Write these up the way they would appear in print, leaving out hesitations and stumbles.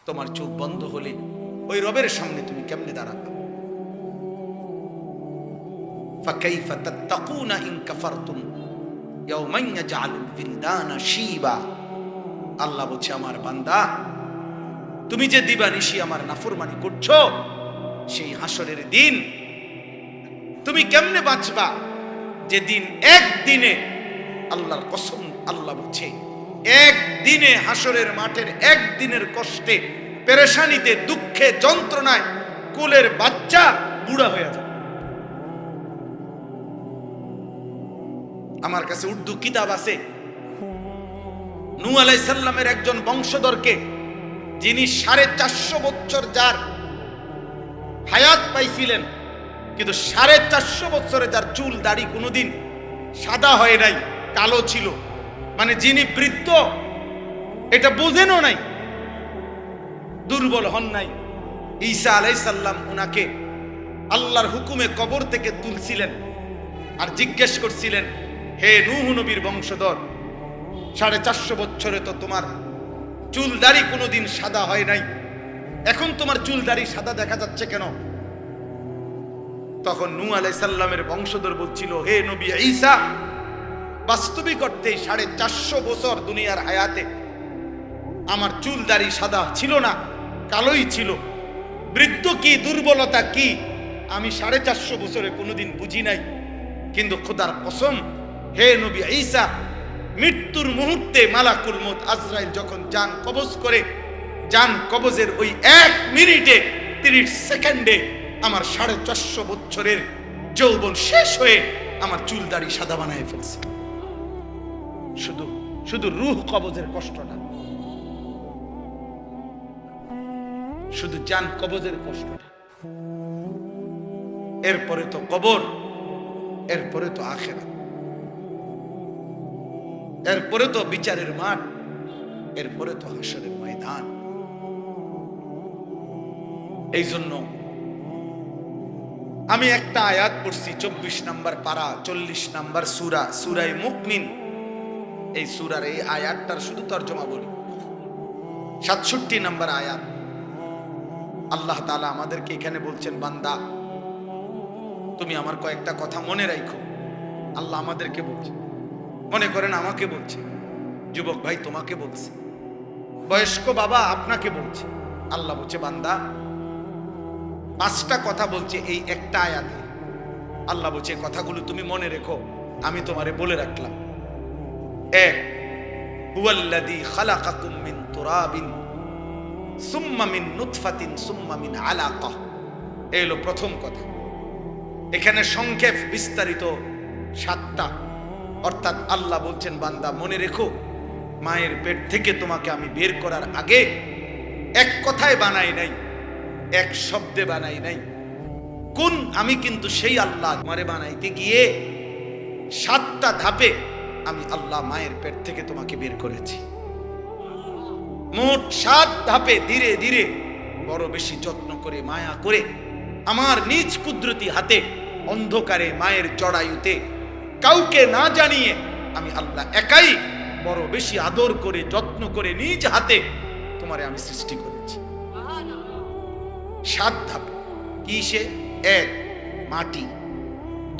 তোমার চোখ বন্ধ হলে ওই রবের সামনে তুমি কেমনে দাঁড়াবে? ফাকাইফা তাত্তাকুনা ইন কাফারতুম ইয়াওমান ইয়াজআলুল বিলদানা শিবা। আল্লাহ বলছে, আমার বান্দা, তুমি যে দিবানিশি আমার নাফরমানি করছো, সেই হাসরের দিন তুমি কেমনে বাঁচবা? যেদিন একদিনে, আল্লাহর কসম, আল্লাহ বলছে একদিনে, হাসরের মাঠের একদিনের কষ্টে, পেরেশানিতে, দুঃখে, যন্ত্রণায় কোলের বাচ্চা বুড়া হয়ে যায়। আমার কাছে উর্দু কিতাব আছে, নূহ আলাইহিস সালামের একজন বংশধরকে, যিনি 450 বছর যার হায়াত পাইছিলেন, কিন্তু 450 বছরে যার চুল দাড়ি কোনোদিন সাদা হয় নাই, কালো ছিল, মানে যিনি বৃদ্ধ এটা বোঝেনও নাই, দুর্বল হন নাই। ঈসা আলাইহিস সালাম উনাকে আল্লাহর হুকুমে কবর থেকে তুলছিলেন আর জিজ্ঞেস করছিলেন, হে নূহ নবীর বংশধর, 450 বছরে তো তোমার চুল দাড়ি কোনোদিন সাদা হয় নাই, এখন তোমার চুল দাড়ি সাদা দেখা যাচ্ছে কেন? তখন নূহ আলাইহিস সালামের বংশধর বলছিল, হে নবী ঈসা, বাস্তবিক অর্থে 450 বছর দুনিয়ার হায়াতে আমার চুল দাড়ি সাদা ছিল না, কালোই ছিল। বৃদ্ধ কি, দুর্বলতা কি, আমি 450 বছরে কোনোদিন বুঝি নাই। কিন্তু খোদার কসম, হে নবী ঈসা, মৃত্যুর মুহূর্তে মালাকুল মউত আজরাইল যখন জান কবজ করে, জান কবজের ওই 1 মিনিটে 30 সেকেন্ডে আমার 450 বছরের যৌবন শেষ হয়ে আমার চুল দাড়ি সাদা বানায় ফেলছে। শুধু শুধু রূহ কবজের কষ্টটা, শুধু জান কবজের কষ্টটা। এরপরে তো কবর, এরপরে তো আখিরাত, এরপরে তো বিচারের মাঠ, এরপরে তো হাসরের ময়দান। এই জন্য আমি একটা আয়াত পড়ছি, 24 নম্বর পারা, 40 নম্বর সূরা, সূরা মুমিন। এই সূরার এই আয়াতটার শুধু তরজমা বলি। 67 নম্বর আয়াত, আল্লাহ তাআলা আমাদেরকে এখানে বলছেন, বান্দা তুমি আমার কয়েকটা কথা মনে রাখো। আল্লাহ আমাদেরকে বলছে, মনে করেন আমাকে বলছে, যুবক ভাই তোমাকে বলছে, বয়স্ক বাবা আপনাকে বলছে। আল্লাহ বলছে, বান্দা 5টা কথা বলছে এই একটা আয়াতে। আল্লাহ বলছে, কথাগুলো তুমি মনে রেখো, আমি তোমারে বলে রাখলাম। 1, হুয়াল্লাযী খালাকাকুম মিন তুরাবিন সুম্মা মিন নুতফাতিন সুম্মা মিন আলাকাহ। এই হলো প্রথম কথা। এখানে সংক্ষেপ বিস্তারিত 7টা, অর্থাৎ আল্লাহ বলছেন, বান্দা মনে রেখো, মায়ের পেট থেকে তোমাকে আমি বের করার আগে এক কথায় বানাই নাই, এক শব্দে বানাই নাই। কোন আমি কিন্তু সেই আল্লাহ, তোমারে বানাইতে গিয়ে 7টা ধাপে আমি আল্লাহ মায়ের পেট থেকে তোমাকে বের করেছি। মোট 7 ধাপে ধীরে ধীরে বড় বেশি যত্ন করে, মায়া করে, আমার নিজ কুদরতি হাতে অন্ধকারে মায়ের জড়ায়ুতে কাউকে না জানিয়ে আমি আল্লাহ একাই বড় বেশি আদর করে, যত্ন করে নিজ হাতে তোমারে আমি সৃষ্টি করেছি। 7 ধাপ। কি সে? 1, মাটি।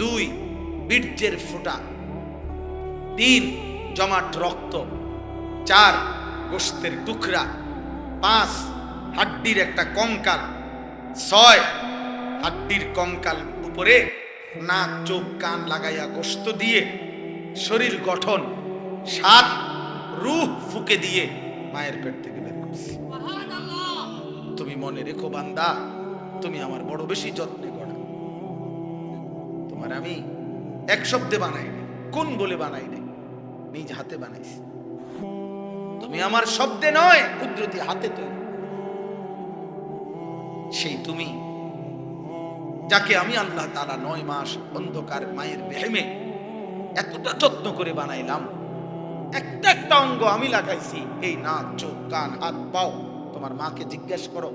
2, বীর্যের ফোঁটা। 3, জমাট রক্ত। 4, গোশতের টুকরা। 5, হাড্ডির একটা কঙ্কাল। 6, হাড্ডির কঙ্কাল উপরে নাক, চোখ, কান লাগাইয়া গোশত দিয়ে শরীর গঠন। 7, রূহ ফুকে দিয়ে মায়ের পেট থেকে বের করছি। তুমি মনে রেখো বান্দা, তুমি আমার বড় বেশি যত্নে গড়া। তোমার আমি এক শব্দে বানাই নাই, কোন বলে বানাই নাই, নিজ হাতে বানাইছি। তুমি আমার শব্দে নয়, কুদরতি হাতে তৈরি। সেই তুমি যাকে আমি আল্লাহ তাআলা 9 মাস অন্ধকার মায়ের বেহেমে এতটা যত্ন করে বানাইলাম, একটা একটা অঙ্গ আমি লাগাইছি, এই নাক, চোখ, কান, হাত, পাও। তোমার মাকে জিজ্ঞেস করো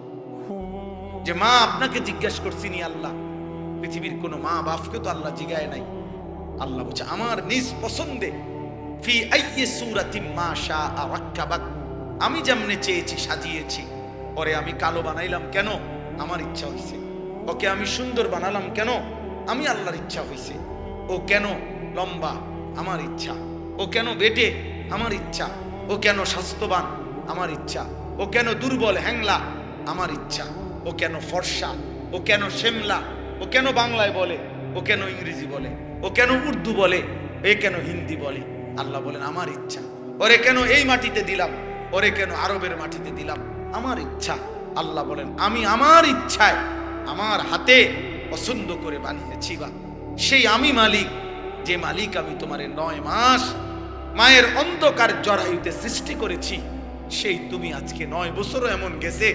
যে মা আপনাকে জিজ্ঞেস করছি নি আল্লাহ? পৃথিবীর কোন মা বাপকে তো আল্লাহ জিগায় নাই। আল্লাহ বলছে, আমার নিজ পছন্দে, ফি আইয়ি সূরাতিন মা শাআ রাক্কাবাক, আমি যেমনে চেয়েছি সাজিয়েছি, ওরে আমি কালো বানাইলাম কেন? আমার ইচ্ছা হইছে। ওকে আমি সুন্দর বানালাম কেন? আমি আল্লাহর ইচ্ছা হইছে। ও কেন লম্বা? আমার ইচ্ছা। ও কেন বেটে? আমার ইচ্ছা। ও কেন স্বাস্থ্যবান? আমার ইচ্ছা। ও কেন দুর্বল হ্যাংলা? আমার ইচ্ছা। ও কেন ফর্সা? ও কেন শ্যামলা? ও কেন বাংলায় বলে? ও কেন ইংরেজি বলে? ও কেন উর্দু বলে? এ কেন হিন্দি বলে? আল্লাহ বলেন আমার ইচ্ছা। ওরে কেন এই মাটিতে দিলাম? ওরে কেন আরবের মাটিতে দিলাম? আমার ইচ্ছা। আল্লাহ বলেন আমি আমার ইচ্ছায় আমার হাতে পছন্দ করে বানিয়েছি। বা সেই আমি মালিক, যে মালিক আমি তোমারে 9 মাস মায়ের অন্ধকার জরায়ুতে সৃষ্টি করেছি, সেই তুমি আজকে 9 বছরও এমন গেছে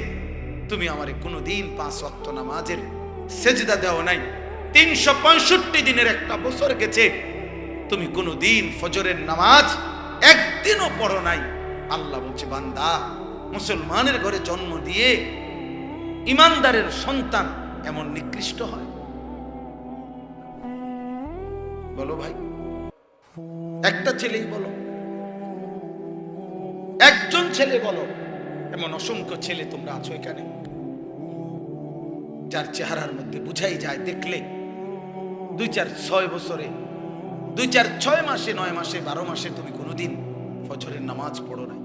তুমি আমারে কোনোদিন 5 ওয়াক্ত নামাজের সেজদা দেও নাই। 365 দিনের একটা বছর গেছে তুমি কোনোদিন ফজরের নামাজ একদিনও পড়ো নাই। আল্লাহ বলছে বান্দা, মুসলমানের ঘরে জন্ম দিয়ে ইমানদারের সন্তান এমন নিকৃষ্ট হয়? বলো ভাই, একটা ছেলেই বলো, একজন ছেলে বলো। এমন অসংখ্য ছেলে তোমরা আছো এখানে, যার চেহারার মধ্যে বুঝাই যায় দেখলে 2-4-6 বছরে, 2-4-6 মাসে, 9 মাসে, 12 মাসে তুমি কোনোদিন ফজরের নামাজ পড়ো নাই।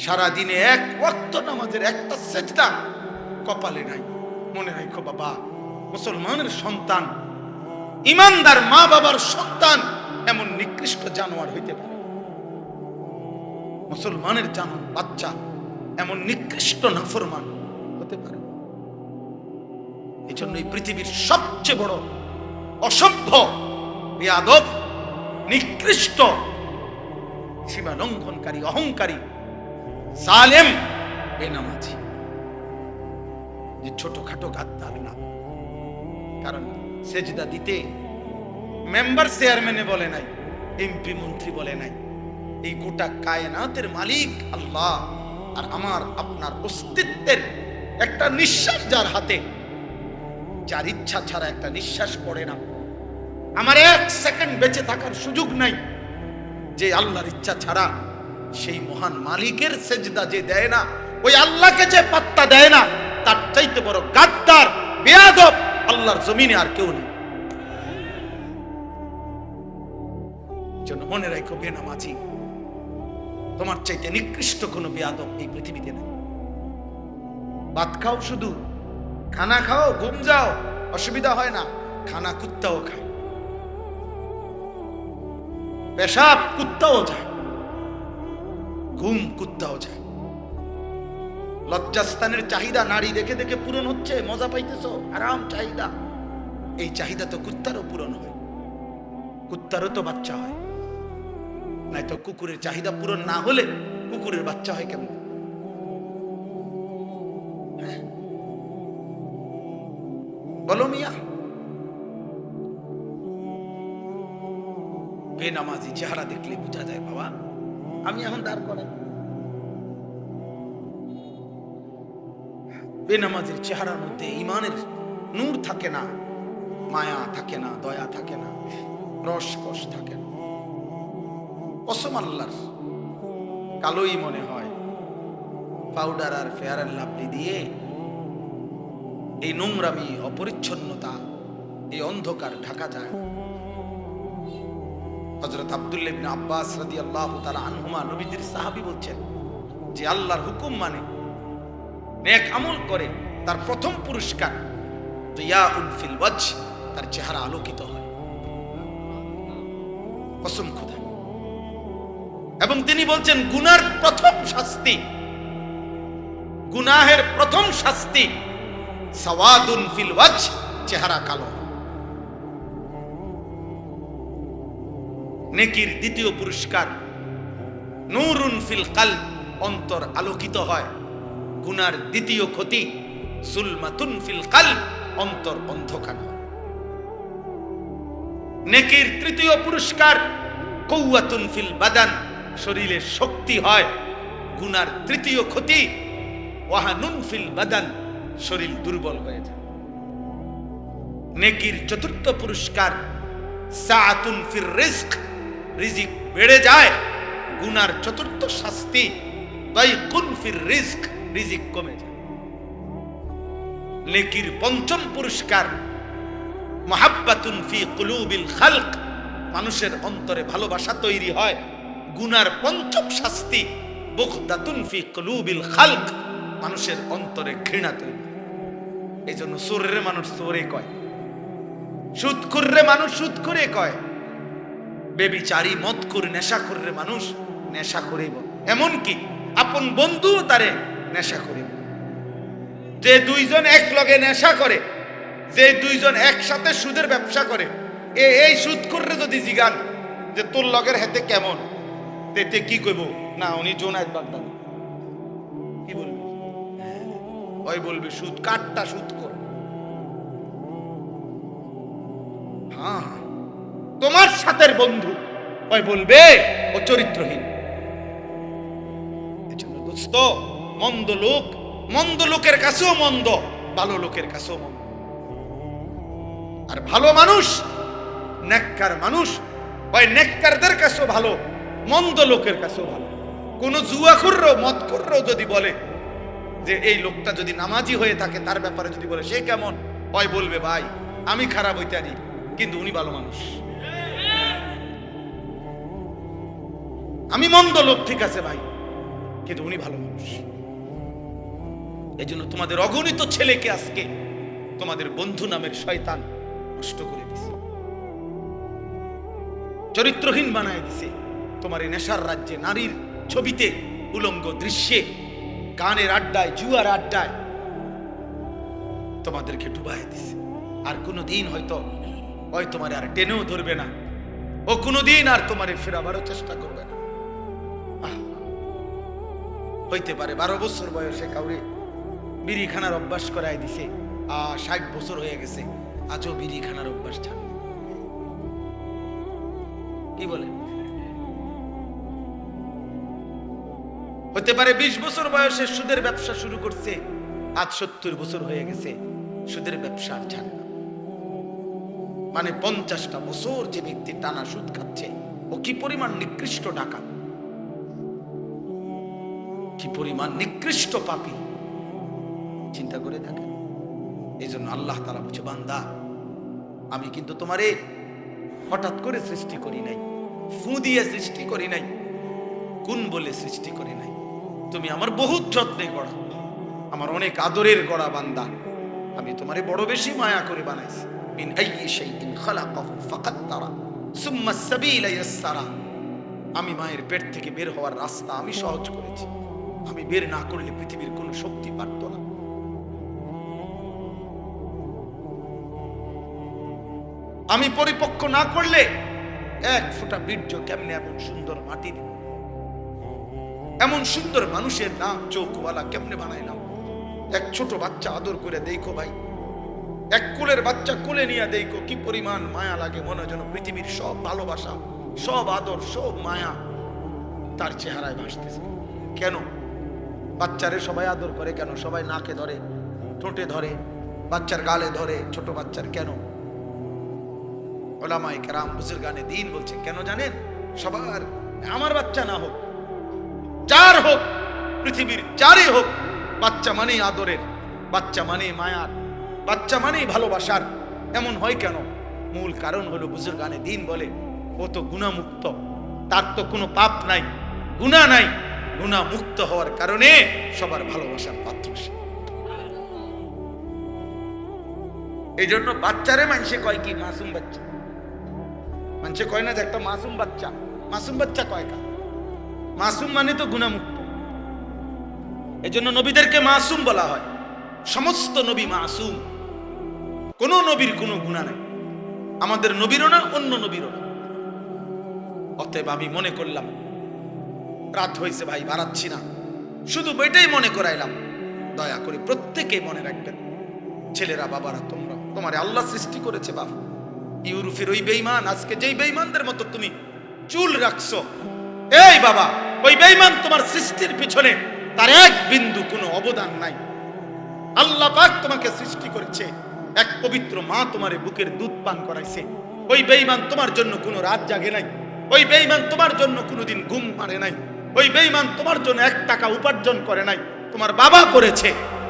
সারাদিনে 1 ওয়াক্ত নামাজের একটা সেজদা কপালে নাই। মনে রাখো বাবা, মুসলমানের সন্তান, ইমানদার মা বাবার সন্তান এমন নিকৃষ্ট জানোয়ার হইতে পারে। মুসলমানের বাচ্চা এমন নিকৃষ্ট নাফরমান হতে পারে। এই জন্য এই পৃথিবীর সবচেয়ে বড় অসভ্য, বেয়াদব, নিকৃষ্ট, সীমা লঙ্ঘনকারী, অহংকারী, জালেম বেনামাজি, যে ছোটখাটো গাদ্দার না। কারণ সেজদা দিতে মেম্বার চেয়ারম্যানে বলে নাই, এমপি মন্ত্রী বলে নাই, এই গোটা কায়নাতের মালিক আল্লাহ। আর আমার আপনার অস্তিত্বের একটা নিঃশ্বাস যার হাতে, যার ইচ্ছা ছাড়া একটা নিঃশ্বাস পড়ে না, আমার 1 সেকেন্ড বেঁচে থাকার সুযোগ নাই, যে আল্লাহর ইচ্ছা ছাড়া সেই মহান মালিকের সেজদা যে দেয় না, ওই আল্লাহকে যে পাত্তা দেয় না, তার চাইতে বড় গাদ্দার, বেয়াদব আল্লাহর জমিনে আর কেউ নেই। জন্য মনে রাখো, বেনামাজি তোমার চাইতে নিকৃষ্ট কোনো বেয়াদব এই পৃথিবীতে নেই। ভাত খাও, শুধু খানা খাও, ঘুম যাও, অসুবিধা হয় না। খানা কুত্তাও খায়, পেশাব কুত্তাও যায়, ঘুম কুত্তাও যায়। লজ্জাস্থানের চাহিদা নারী দেখে দেখে পূরণ হচ্ছে, মজা পাইতেছো, আরাম চাহিদা। এই চাহিদা তো কুত্তারও পূরণ হয়, কুত্তারও তো বাচ্চা হয়। নাই তো কুকুরের চাহিদা পূরণ না হলে কুকুরের বাচ্চা হয় কেমন? বলো মিয়া। বেনামাজি চেহারা দেখলে বোঝা যায় বাবা। আমি এখন দাঁড় করাই, বেনামাজির চেহারার মধ্যে ইমানের নূর থাকে না, মায়া থাকে না, দয়া থাকে না, রসকস থাকে না। কসম আল্লাহর, কালোই মনে হয়। পাউডার আর ফেয়ার অ্যান্ড লাভলি দিয়ে এই নোংরামি, অপরিচ্ছন্নতা, এই অন্ধকার ঢাকা যায়। হযরত আব্দুল্লাহ ইবনে আব্বাস রাদিয়াল্লাহু তাআলা আনহুমা, নবীজির সাহাবী, বলছেন যে আল্লাহর হুকুম মানে, নেক আমল করে, তার প্রথম পুরস্কার দিয়াউন ফিল ওয়াজহ, তার চেহারা আলোকিত হয়। কসম খোদা। এবং তিনি বলছেন গুনার প্রথম শাস্তি, গুনাহের প্রথম শাস্তি সাওয়াদুন ফিল ওয়াজহ, চেহারা কালো। নেকির দ্বিতীয় পুরস্কার নূরুন ফিল কলব, অন্তর আলোকিত হয়। গুনার দ্বিতীয় ক্ষতি যুলমাতুন ফিল কলব, অন্তর অন্ধকার হয়। নেকির তৃতীয় পুরস্কার কুওয়াতুন ফিল বাদান, শরীরে শক্তি হয়। গুনার তৃতীয় ক্ষতি ওয়াহানুন ফিল বাদান, শরীর দুর্বল হয়ে যায়। নেকির চতুর্থ পুরস্কার সাআতুন ফির রিজক, রিজিক বেড়ে যায়। গুনার চতুর্থ শাস্তি দাইকুন ফির রিজক, রিজিক কমে যায়। নেকির পঞ্চম পুরস্কার মুহাব্বাতুন ফি কুলুবিল খালক, মানুষের অন্তরে ভালোবাসা তৈরি হয়। গুনার পঞ্চম শাস্তি বুগদাতুন ফি কুলুবিল খালক, মানুষের অন্তরে ঘৃণা তৈরি। এই জন্য চোরের মানুষ চোরে কয়, সুদখোররে মানুষ সুদখোরে কয়, বেবিচারী মদখোর নেশাখোররে মানুষ নেশাখোরে বলে। এমনকি আপন বন্ধু তারে নেশাখোরে বলে। যে দুইজন এক লগে নেশা করে, যে দুইজন একসাথে সুদের ব্যবসা করে, এই সুদখোররে যদি জিগান যে তোর লগের হাতে কেমন, তেতে কি কইব? না উনি জোনায়েদ বাগদাদি। কি বলবি? ওই বলবি সুদ কাটটা সুদখোর। হ্যাঁ, তোমার সাথের বন্ধু ওই বলবে ও চরিত্রহীন। এজন্য দোস্ত, মন্দ লোকের কাছেও মন্দ, ভালো লোকের কাছেও মন্দ। আর ভালো মানুষ, নেককার মানুষ ওই নেককারদের কাছেও ভালো, মন্দ লোকের কাছেও ভালো। কোন জুয়াখোরও মদখোরও যদি বলে যে এই লোকটা যদি নামাজি হয়ে থাকে, তার ব্যাপারে যদি বলে সে কেমন, ওই বলবে ভাই আমি খারাপ হইতে পারি কিন্তু উনি ভালো মানুষ। আমি মন্দ লোক ঠিক আছে ভাই, কিন্তু উনি ভালো মানুষ। এই জন্য তোমাদের অগণিত ছেলেকে আজকে তোমাদের বন্ধু নামের শয়তান নষ্ট করে দিছে, চরিত্রহীন বানায় দিছে। তোমার এই নেশার রাজ্যে, নারীর ছবিতে, উলঙ্গ দৃশ্যে, গানের আড্ডায়, জুয়ার আড্ডায় তোমাদেরকে ডুবাই দিছে। আর কোনোদিন হয়তো ওই তোমার আর টেনেও ধরবে না, ও কোনোদিন আর তোমার ফেরাবারও চেষ্টা করবে না। হইতে পারে 12 বছর বয়সে কাউরে বিড়ি খানার অভ্যাস করাই দিছে, 60 বছর হয়ে গেছে, আজও বিড়ি খানার অভ্যাস ছাড়ে। কি বলে? হতে পারে 20 বছর বয়সে সুদের ব্যবসা শুরু করছে, আজ 70 বছর হয়ে গেছে, সুদের ব্যবসা আর ছাড়ে না। মানে 50টা বছর যে ব্যক্তি টানা সুদ খাচ্ছে, ও কি পরিমাণ নিকৃষ্ট ডাকাত, কি পরিমাণ নিকৃষ্ট পাপী, চিন্তা করে দেখেন। এই জন্য আল্লাহ তাআলা বলছে, বান্দা আমি কিন্তু তোমারে হঠাৎ করে সৃষ্টি করি নাই, ফু দিয়ে সৃষ্টি করি নাই, কোন বলে সৃষ্টি করি নাই। তুমি আমার বহুত যত্নে গড়া, আমার অনেক আদরের গড়া বান্দা। আমি তোমারে বড় বেশি মায়া করে বানাইছি। মিন আইয়ি শাইইন খালাকাহু ফাকাদ্দারা সুম্মা সাবিলা ইয়াসসারা। আমি মায়ের পেট থেকে বের হওয়ার রাস্তা আমি সহজ করেছি। আমি বের না করলে পৃথিবীর কোনো শক্তি পারত না। আমি পরিপক্ক না করলে এক ফোঁটা বীর্য কেমনে এমন সুন্দর মাটির, এমন সুন্দর মানুষের নাম চোখওয়ালা কেমনে বানাইলাম। এক ছোট বাচ্চা আদর করে দেখো ভাই, এক কোলের বাচ্চা কোলে নিয়ে দেখো কি পরিমাণ মায়া লাগে, মনে যেন পৃথিবীর সব ভালোবাসা, সব আদর, সব মায়া তার চেহারায় ভাসতেছে। কেন? বাচ্চারে সবাই আদর করে কেন? সবাই নাকে ধরে, ঠোঁটে ধরে, বাচ্চার গালে ধরে, ছোট বাচ্চার কেন? ওলামায়ে কেরাম বুজুর্গানে দ্বীন বলছে কেন জানেন? সবার, আমার বাচ্চা না হোক, যার হোক, পৃথিবীর যারই হোক, বাচ্চা মানেই আদরের, বাচ্চা মানেই মায়ার, বাচ্চা মানেই ভালোবাসার। এমন হয় কেন? মূল কারণ হলো বুজুর্গানে দ্বীন বলে ও তো গুনাহমুক্ত, তার তো কোনো পাপ নাই, গুনাহ নাই। গুনাহ মুক্ত হওয়ার কারণে সবার ভালোবাসার পাত্র সে। এই জন্য বাচ্চারে মানুষে কয় কি? মাসুম বাচ্চা। মানুষে কয় না যে একটা মাসুম বাচ্চা, মাসুম বাচ্চা কয় কা? মাসুম মানে তো গুনাহমুক্ত। এই জন্য নবীদেরকে মাসুম বলা হয়। সমস্ত নবী মাসুম, কোন নবীর কোনো গুনাহ নাই, আমাদের নবীরও না, অন্য নবীরও না। অতএব আমি মনে করলাম রাত হয়েছে ভাই, বাড়াচ্ছি না, শুধু বইটাই মনে করাইলাম। দয়া করে প্রত্যেকে মনে রাখবেন, ছেলেরা, বাবারা, তোমরা, তোমারে আল্লাহ সৃষ্টি করেছে বাপ। ইউরোপের ওই বেঈমান, আজকে যেই বেঈমানদের মতো তুমি চুল রাখছো, এই বাবা, ওই বেঈমান তোমার সৃষ্টির পিছনে তার এক বিন্দু কোনো অবদান নাই। আল্লাহ পাক তোমাকে সৃষ্টি করেছে, এক পবিত্র মা তোমারে বুকের দুধ পান করাইছে। ওই বেঈমান তোমার জন্য কোনো রাত জাগে নাই, ওই বেঈমান তোমার জন্য কোনোদিন ঘুম মারে নাই, ওই বেঈমান তোমার জন্য 1 টাকা উপার্জন করে নাই, তোমার বাবা করেছে,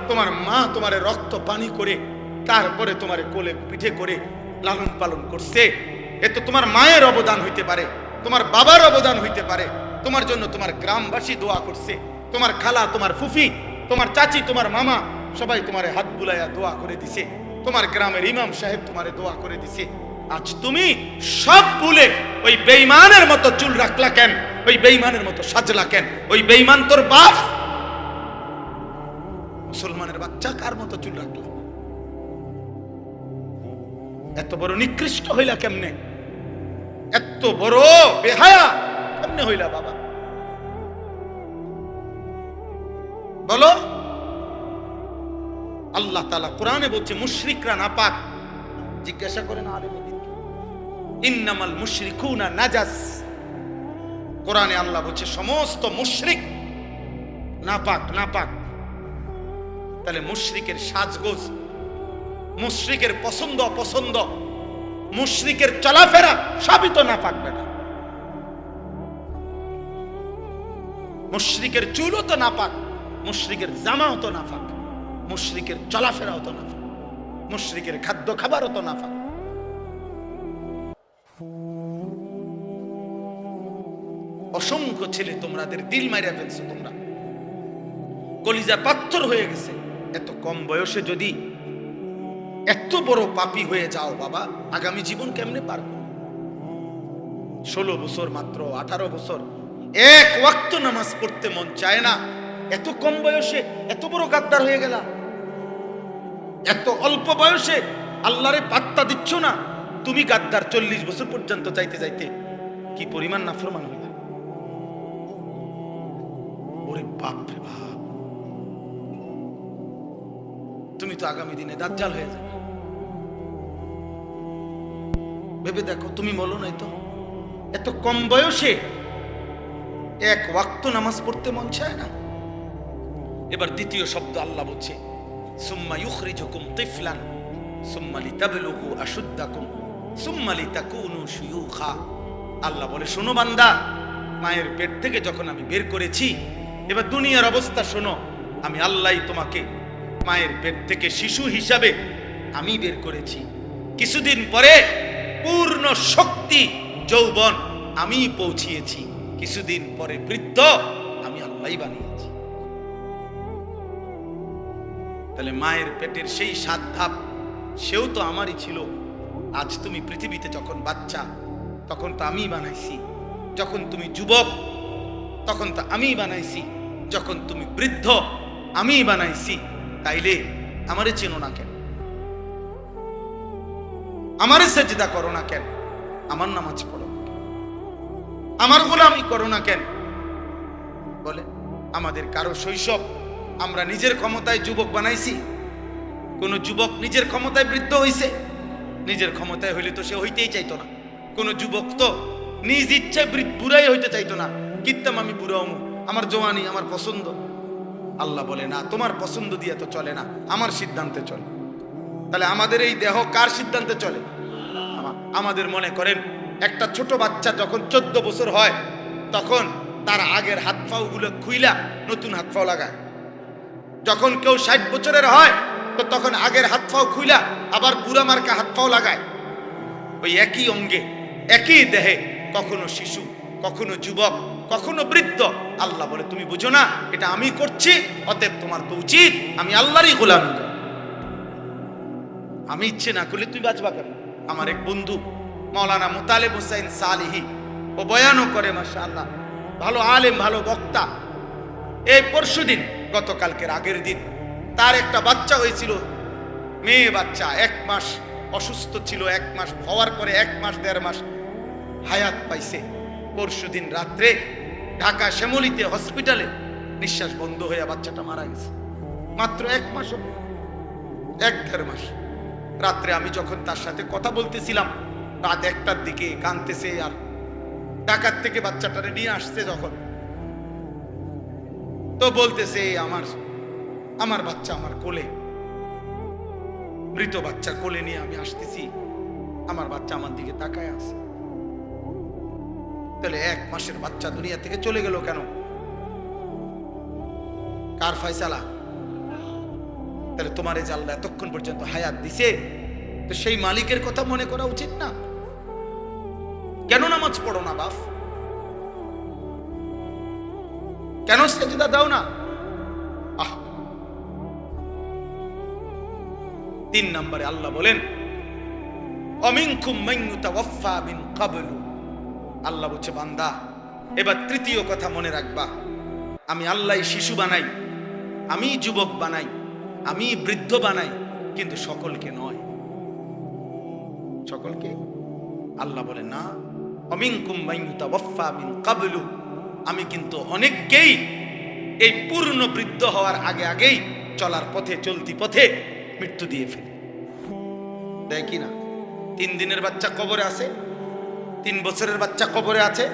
তোমার মা তোমারে রক্ত পানি করে তারপরে তোমারে কোলে পিঠে করে লালন পালন করছে। এ তো তোমার মায়ের অবদান হইতে পারে, তোমার বাবার অবদান হইতে পারে। তোমার জন্য তোমার গ্রামবাসী দোয়া করছে, তোমার খালা, তোমার ফুফি, তোমার চাচি, তোমার মামা সবাই তোমারে হাত বুলাইয়া দোয়া করে দিছে, তোমার গ্রামের ইমাম সাহেব তোমারে দোয়া করে দিছে। আজ তুমি সব ভুলে ওই বেঈমানের মতো চুল রাখলা কেন? ওই বেঈমানের মতো সাজলা কেন? ওই বেঈমান তোর বাপ। মুসলমানের বাচ্চা কার মতো চুল রাখলা? এত বড় নিকৃষ্ট হইলা কেমনে? এত বড় বেহায়া কেমনে হইলা বাবা? বলো। আল্লাহ তাআলা কোরআনে বলছে মুশরিকরা নাপাক। জিজ্ঞাসা করেন আলেমদের, ইন্নামাল মুশরিকুনা নাজাস। কোরআনে আল্লাহ বলছে সমস্ত মুশরিক নাপাক, নাপাক। তাহলে মুশরিকের সাজগোজ, মুশরিকের পছন্দ অপছন্দ, মুশরিকের চলাফেরা সবই তো নাপাক বেটা। মুশরিকের চুলও তো নাপাক, মুশরিকের জামাও তো নাপাক, মুশরিকের চলাফেরাও তো নাপাক, মুশরিকের খাদ্য খাবারও তো নাপাক। অসংখ্য ছেলে তোমাদের দিল মাইরা ফেলছো, তোমরা কলিজা পাথর হয়ে গেছে। এত কম বয়সে যদি এত বড় পাপী হয়ে যাও বাবা, আগামী জীবন কেমনে পার করো? 16 বছর মাত্র, 18 বছর, এক ওয়াক্ত নামাজ পড়তে মন চায় না। এত কম বয়সে এত বড় গাদ্দার হয়ে গেলা। এত অল্প বয়সে আল্লাহরে পাত্তা দিচ্ছ না। তুমি গাদ্দার 40 বছর পর্যন্ত চাইতে চাইতে কি পরিমাণ নাফরমান হইলা। ওরে বাপ রে বাপ, তুমি তো আগামী দিনে দাজ্জাল হয়ে যাবে। ভেবে দেখো, তুমি বলো নাই তো এত কম বয়সে এক ওয়াক্ত নামাজ পড়তে মন চায় না। এবার দ্বিতীয় শব্দ আল্লাহ বলছে সুম্মা ইউখরিজুকুম তিফলান সুম্মা লিতাবলুগু আশুদ্দাকুম সুম্মা লিতাকুনু শুয়ুখা। আল্লাহ বলে শোনো বান্দা, মায়ের পেট থেকে যখন আমি বের করেছি, এবার দুনিয়ার অবস্থা শোনো। আমি আল্লাহই তোমাকে মায়ের পেট থেকে শিশু হিসাবে আমি বের করেছি। কিছুদিন পরে পূর্ণ শক্তি যৌবন আমি পৌঁছিয়েছি। কিছুদিন পরে বৃদ্ধ আমি আল্লাহই বানিয়েছি। তাহলে মায়ের পেটের সেই 7 ধাপ সেও তো আমারই ছিল। আজ তুমি পৃথিবীতে যখন বাচ্চা, তখন তো আমি বানাইছি। যখন তুমি যুবক, তখন তো আমি বানাইছি। যখন তুমি বৃদ্ধ, আমি বানাইছি। তাইলে আমারে চেনো না কেন? আমারে সেজদা করো না কেন? আমার নামাজ পড়ো না কেন? আমার গোলামি করো না কেন? বলে আমাদের কারো শৈশব আমরা নিজের ক্ষমতায় যুবক বানাইছি? কোন যুবক নিজের ক্ষমতায় বৃদ্ধ হইছে? নিজের ক্ষমতায় হইলে তো সে হইতেই চাইতো না। কোন যুবক তো নিজ ইচ্ছায় বুড়াই হইতে চাইতো না। কিত্তাম আমি বুড়া হমু, আমার জওয়ানি আমার পছন্দ। আল্লাহ বলে না, তোমার পছন্দ দিয়ে তো চলে না, আমার সিদ্ধান্তে চলে। তাহলে আমাদের এই দেহ কার সিদ্ধান্তে চলে? আমাদের মনে করেন একটা ছোট বাচ্চা যখন 14 বছর হয়, তখন তার আগের হাত পাও গুলো খুইলা নতুন হাত পাও লাগায়। যখন কেউ 60 বছরের হয়, তো তখন আগের হাত পাও খুইলা আবার বুড়া মার্কা হাত পাও লাগায়। ওই একই অঙ্গে একই দেহে কখনো শিশু, কখনো যুবক, কখনো বৃদ্ধ। আল্লাহ বলে তুমি বুঝো না, এটা আমি করছি, অতএব তোমার তো উচিত আমি আল্লাহরই গোলামি করা। আমি ইচ্ছে না করলে তুই বাঁচবা কেন? আমার এক বন্ধু মাওলানা মুতালেব হোসেন সালিহি, ও বয়ানও করে মাশাআল্লাহ, ভালো আলেম, ভালো বক্তা। এই পরশুদিন, গতকালকের আগের দিন, তার একটা বাচ্চা হয়েছিল, মেয়ে বাচ্চা। 1 মাস অসুস্থ ছিল, 1 মাস হওয়ার পরে 1 মাস 1.5 মাস হায়াত পাইছে। পরশুদিন রাত্রে ঢাকা শ্যামলীতে হসপিটালে নিঃশ্বাস বন্ধ হয়ে বাচ্চাটা মারা গেছে। মাত্র 1 মাস, 1-1.5 মাস। রাত্রে আমি যখন তার সাথে কথা বলতেছিলাম, রাত 1টার দিকে, কাঁদতেছে, আর ঢাকার থেকে বাচ্চাটারে নিয়ে আসছে যখন, তো বলতেছে আমার বাচ্চা আমার কোলে, মৃত বাচ্চা কোলে নিয়ে আমি আসতেছি, আমার বাচ্চা আমার দিকে তাকায় আছে। তাহলে 1 মাসের বাচ্চা দুনিয়া থেকে চলে গেল কেন? কার ফয়সালা? তাহলে তোমার এই যে আল্লাহ এতক্ষণ পর্যন্ত হায়াত দিছে, তো সেই মালিকের কথা মনে করা উচিত না? কেন নামাজ পড়ো না বাপ? কেন সেজদা দাও না? 3 নম্বরে আল্লাহ বলেন অমিনকুম মান ইউতাওয়াফা মিন ক্বাবলু। আল্লাহ বলছে বান্দা এবার তৃতীয় কথা মনে রাখবা, আমি আল্লাহ শিশু বানাই, আমি যুবক বানাই, আমি বৃদ্ধ বানাই, কিন্তু সকলকে নয়। সকলকে আল্লাহ বলেন না, অমিনকুম মান ইউতাওয়াফা মিন ক্বাবলু, আমি কিন্তু অনেককেই এই পূর্ণ বৃদ্ধ হওয়ার আগে আগেই চলার পথে, চলতি পথে মৃত্যু দিয়ে ফেলি। দেয় কি না? 3 দিনের বাচ্চা কবরে আছে, 3 বছরের বাচ্চা কবরে আছে,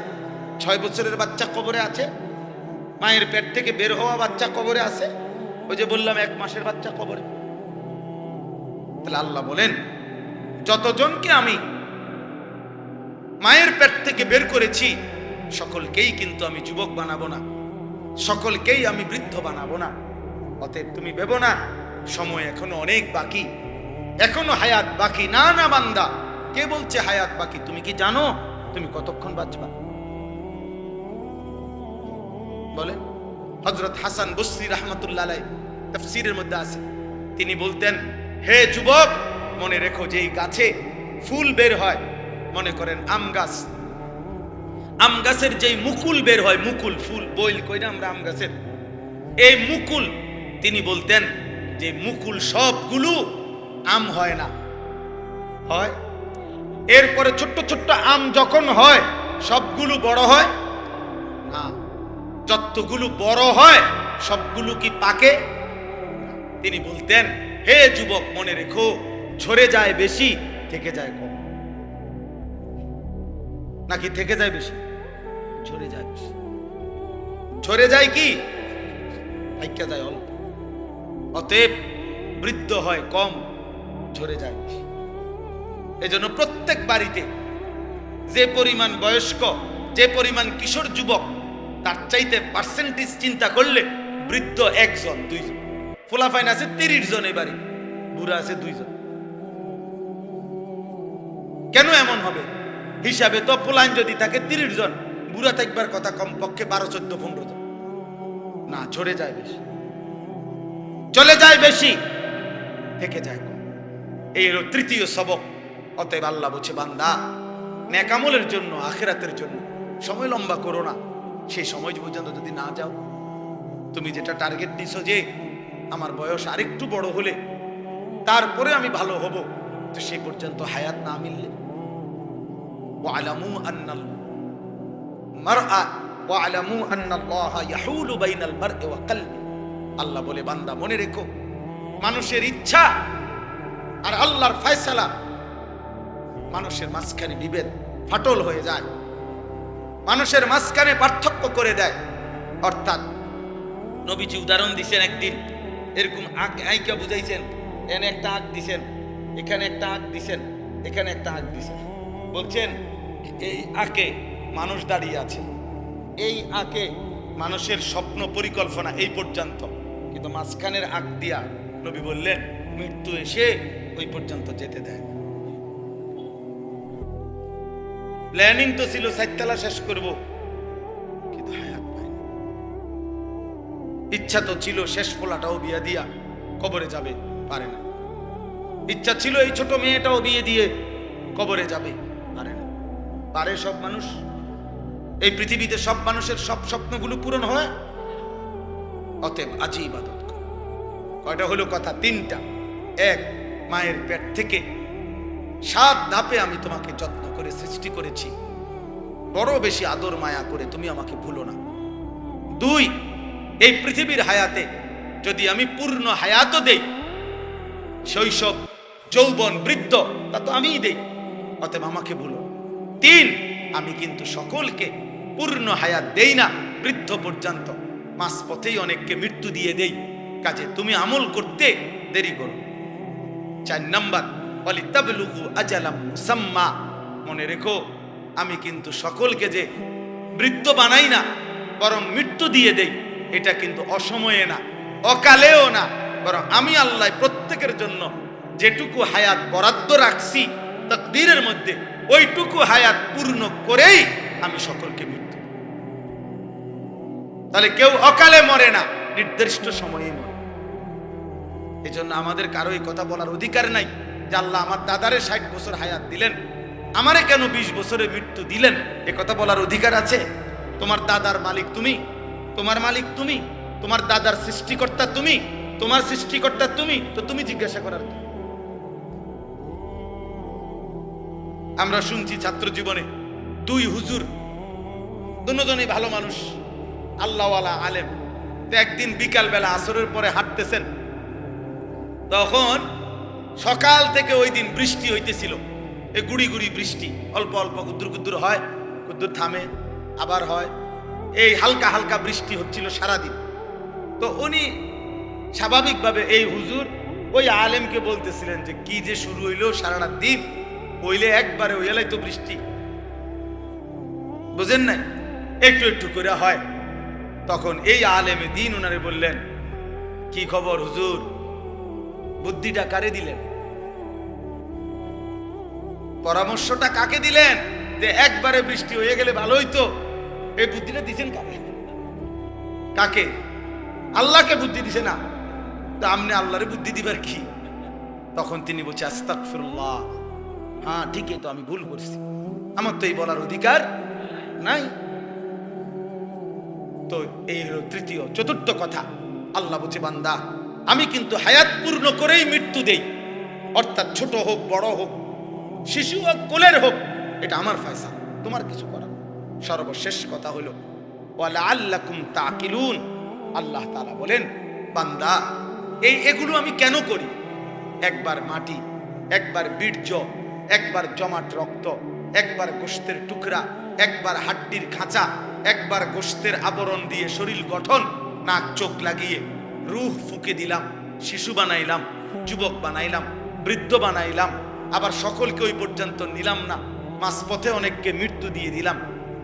6 বছরের বাচ্চা কবরে আছে, মায়ের পেট থেকে বের হওয়া বাচ্চা কবরে আছে, ওই যে বললাম 1 মাসের বাচ্চা কবরে। তাহলে আল্লাহ বলেন যতজনকে আমি মায়ের পেট থেকে বের করেছি সকলকেই কিন্তু আমি যুবক বানাবো না, সকলকেই আমি বৃদ্ধ বানাবো না। অতএব তুমি ভেবো না সময় এখনো অনেক বাকি, এখনো হায়াত বাকি। না না বান্দা, কে বলছে হায়াত বাকি? তুমি কি জানো তুমি কতক্ষণ বাঁচবা? বলেন হযরত হাসান বসরি রাহমাতুল্লাহ আলাইহি তাফসীরের মধ্যে আছে, তিনি বলতেন হে যুবক, মনে রেখো যে এই গাছে ফুল বের হয়, মনে করেন আম গাছ, আম গাছের যেই মুকুল বের হয়, মুকুল ফুল বইল কই না আমরা আম গাছের, এই মুকুল, তিনি বলতেন যে মুকুল সবগুলো আম হয় না, হয় এরপরে ছোট্ট ছোট্ট আম যখন হয় সবগুলো বড় হয় না, যতগুলো বড় হয় সবগুলো কি পাকে? তিনি বলতেন হে যুবক মনে রেখো, ঝরে যায় বেশি, থেকে যায় কম। নাকি থেকে যায় বেশি? ঝরে যায় বেশি। ঝরে যায় কি? থাইকা যায় অল্প। অতএব বৃদ্ধ হয় কম, ঝরে যায় বেশি। এজন্য প্রত্যেক বাড়িতে যে পরিমাণ বয়স্ক, যে পরিমাণ কিশোর যুবক, তার চাইতে পার্সেন্টেজ চিন্তা করলে বৃদ্ধ 1 জন 2 জন, ফোলাফাইন আছে 30 জন, এই বাড়ি বুড়া আছে 2 জন। কেন এমন হবে? হিসাবে তো ফোলাইন যদি থাকে 30 জন, বুড়া থাকবার কথা কমপক্ষে 12, 14, 15 জন। না, ঝরে যায় বেশি, চলে যায় বেশি, থেকে যায় কম। এই হলো তৃতীয় সবক। অতএব আল্লাহ বলছে বান্দা নেক আমলের জন্য, আখিরাতের জন্য সময় লম্বা করো না। সেই সময় পর্যন্ত যদি না যাও, তুমি যেটা টার্গেট দিছো যে আমার বয়স আরেকটু বড় হলে তারপরে আমি ভালো হব, তো সেই পর্যন্ত হায়াত না মিললে, ওয়ালামু আন্নাল মারআ ওয়ালামু আন্নাল্লাহা ইয়াহুলু বাইনাল মারই ওয়া কলবি। আল্লাহ বলে বান্দা মনে রেখো, মানুষের ইচ্ছা আর আল্লাহর ফয়সালা মানুষের মাঝখানে বিভেদ, ফাটল হয়ে যায়, মানুষের মাঝখানে পার্থক্য করে দেয়। অর্থাৎ নবীজি উদাহরণ দিছেন, একদিন এরকম আঁকা বুঝাইছেন, এনে একটা আঁক দিছেন, এখানে একটা আঁক দিছেন, এখানে একটা আঁক দিছেন, বলছেন এই আঁকে মানুষ দাঁড়িয়ে আছে, এই আঁকে মানুষের স্বপ্ন পরিকল্পনা এই পর্যন্ত, কিন্তু মাঝখানের আঁক দিয়া নবী বললেন মৃত্যু এসে ওই পর্যন্ত যেতে দেয় না। প্ল্যানিং তো ছিল 4 তলা শেষ করব, কিন্তু হায়াত পাইনি। ইচ্ছা তো ছিল শেষ পোলাটাও বিয়ে দিয়া কবরে যাবে, পারে না। ইচ্ছা ছিল এই ছোট মেয়েটাও বিয়ে দিয়ে কবরে যাবে, পারে না। পারে সব মানুষ? এই পৃথিবীতে সব মানুষের সব স্বপ্নগুলো পূরণ হয়? অতএব আজই ইবাদত করো। কয়টা হলো কথা? 3টা। 1, মায়ের পেট থেকে 7 ধাপে আমি তোমাকে যত্ন করে সৃষ্টি করেছি, বড় বেশি আদর মায়া করে, তুমি আমাকে ভুলো না। 2, এই পৃথিবীর হায়াতে যদি আমি পূর্ণ হায়াতও দেই, শৈশব, যৌবন, বৃদ্ধ, তা তো আমিই দেই, অতএব আমাকে ভুলো। 3, আমি কিন্তু সকলকে পূর্ণ হায়াত দেই না, বৃদ্ধ পর্যন্ত মাঝ পথেই অনেককে মৃত্যু দিয়ে দেই, কাজে তুমি আমল করতে দেরি করো। 4 নাম্বার, ওয়ালিতাবলুগু আজালাম মুসাম্মা, মনে রেখো আমি কিন্তু সকলকে যে বৃদ্ধ বানাই না, বরং মৃত্যু দিয়ে দেই, এটা কিন্তু অসময়ে না, অকালেও না, বরং আমি আল্লাহ প্রত্যেকের জন্য যেটুকু হায়াত বরাদ্দ রাখছি তাকদীরের মধ্যে, ওইটুকু হায়াত পূর্ণ করেই আমি সকলকে মৃত্যু। তাহলে কেউ অকালে মরে না, নির্দিষ্ট সময়ে মরে। এই জন্য আমাদের কারো এই কথা বলার অধিকার নাই যে আল্লাহ আমার দাদারে 60 বছর হায়াত দিলেন, আমারে কেন 20 বছরে মৃত্যু দিলেন। এ কথা বলার অধিকার আছে? তোমার দাদার মালিক তুমি, তোমার মালিক তুমি, তোমার দাদার সৃষ্টিকর্তা তুমি, তোমার সৃষ্টিকর্তা তুমি, তো তুমি জিজ্ঞাসা করার কি? আমরা শুনছি ছাত্র জীবনে 2 হুজুর, দুজনেই ভালো মানুষ, আল্লাহওয়ালা আলেম। তো একদিন বিকাল বেলা আসরের পরে হাঁটতেছেন, তখন সকাল থেকে ওই দিন বৃষ্টি হইতেছিল, এই গুড়ি গুড়ি বৃষ্টি, অল্প অল্প গুদ্দুর গুদ্দুর হয়, গুদ্দুর থামে, আবার হয়, এই হালকা হালকা বৃষ্টি হচ্ছিল সারাদিন। তো উনি স্বাভাবিকভাবে এই হুজুর ওই আলেমকে বলতেছিলেন যে কি যে শুরু হইলো সারাটা দিন, হইলে একবারে ওই এলাই তো বৃষ্টি, বুঝেন নাই, একটু একটু করে হয়। তখন এই আলেমে দিন ওনারে বললেন, কি খবর হুজুর, বুদ্ধিটা কারে দিলেন, পরামর্শটা কাকে দিলেন যে একবারে বৃষ্টি হয়ে গেলে ভালো হইতো? এই বুদ্ধিটা দিছেন কাকে? কাকে? আল্লাহকে বুদ্ধি দিছে না, তো আপনি আল্লাহরে বুদ্ধি দিবার কি? তখন তিনি বলছে আস্তাগফিরুল্লাহ, হ্যাঁ ঠিকই তো, আমি ভুল করছি, আমার তো এই বলার অধিকার নাই। তো এই হলো তৃতীয়। চতুর্থ কথা, আল্লাহ বলছে বান্দা আমি কিন্তু হায়াত পূর্ণ করেই মৃত্যু দেই, অর্থাৎ ছোট হোক বড় হোক, শিশু হোক কোলের হোক, এটা আমার ফয়সালা, তোমার কিছু করার। সর্বশেষ কথা হলো ওয়ালাআল্লাকুম তাকিলুন, আল্লাহ তাআলা বলেন বান্দা এগুলো আমি কেন করি? একবার মাটি, একবার বীর্য, একবার জমাট রক্ত, একবার গোশতের টুকরা, একবার হাড্ডির খাঁচা, একবার গোশতের আবরণ দিয়ে শরীর গঠন, নাক চোখ লাগিয়ে রূহ ফুঁকে দিলাম, শিশু বানাইলাম, যুবক বানাইলাম, বৃদ্ধ বানাইলাম, আবার সকলকে ওই পর্যন্ত নিলাম না, মাঝপথে অনেককে মৃত্যু দিয়ে দিলাম।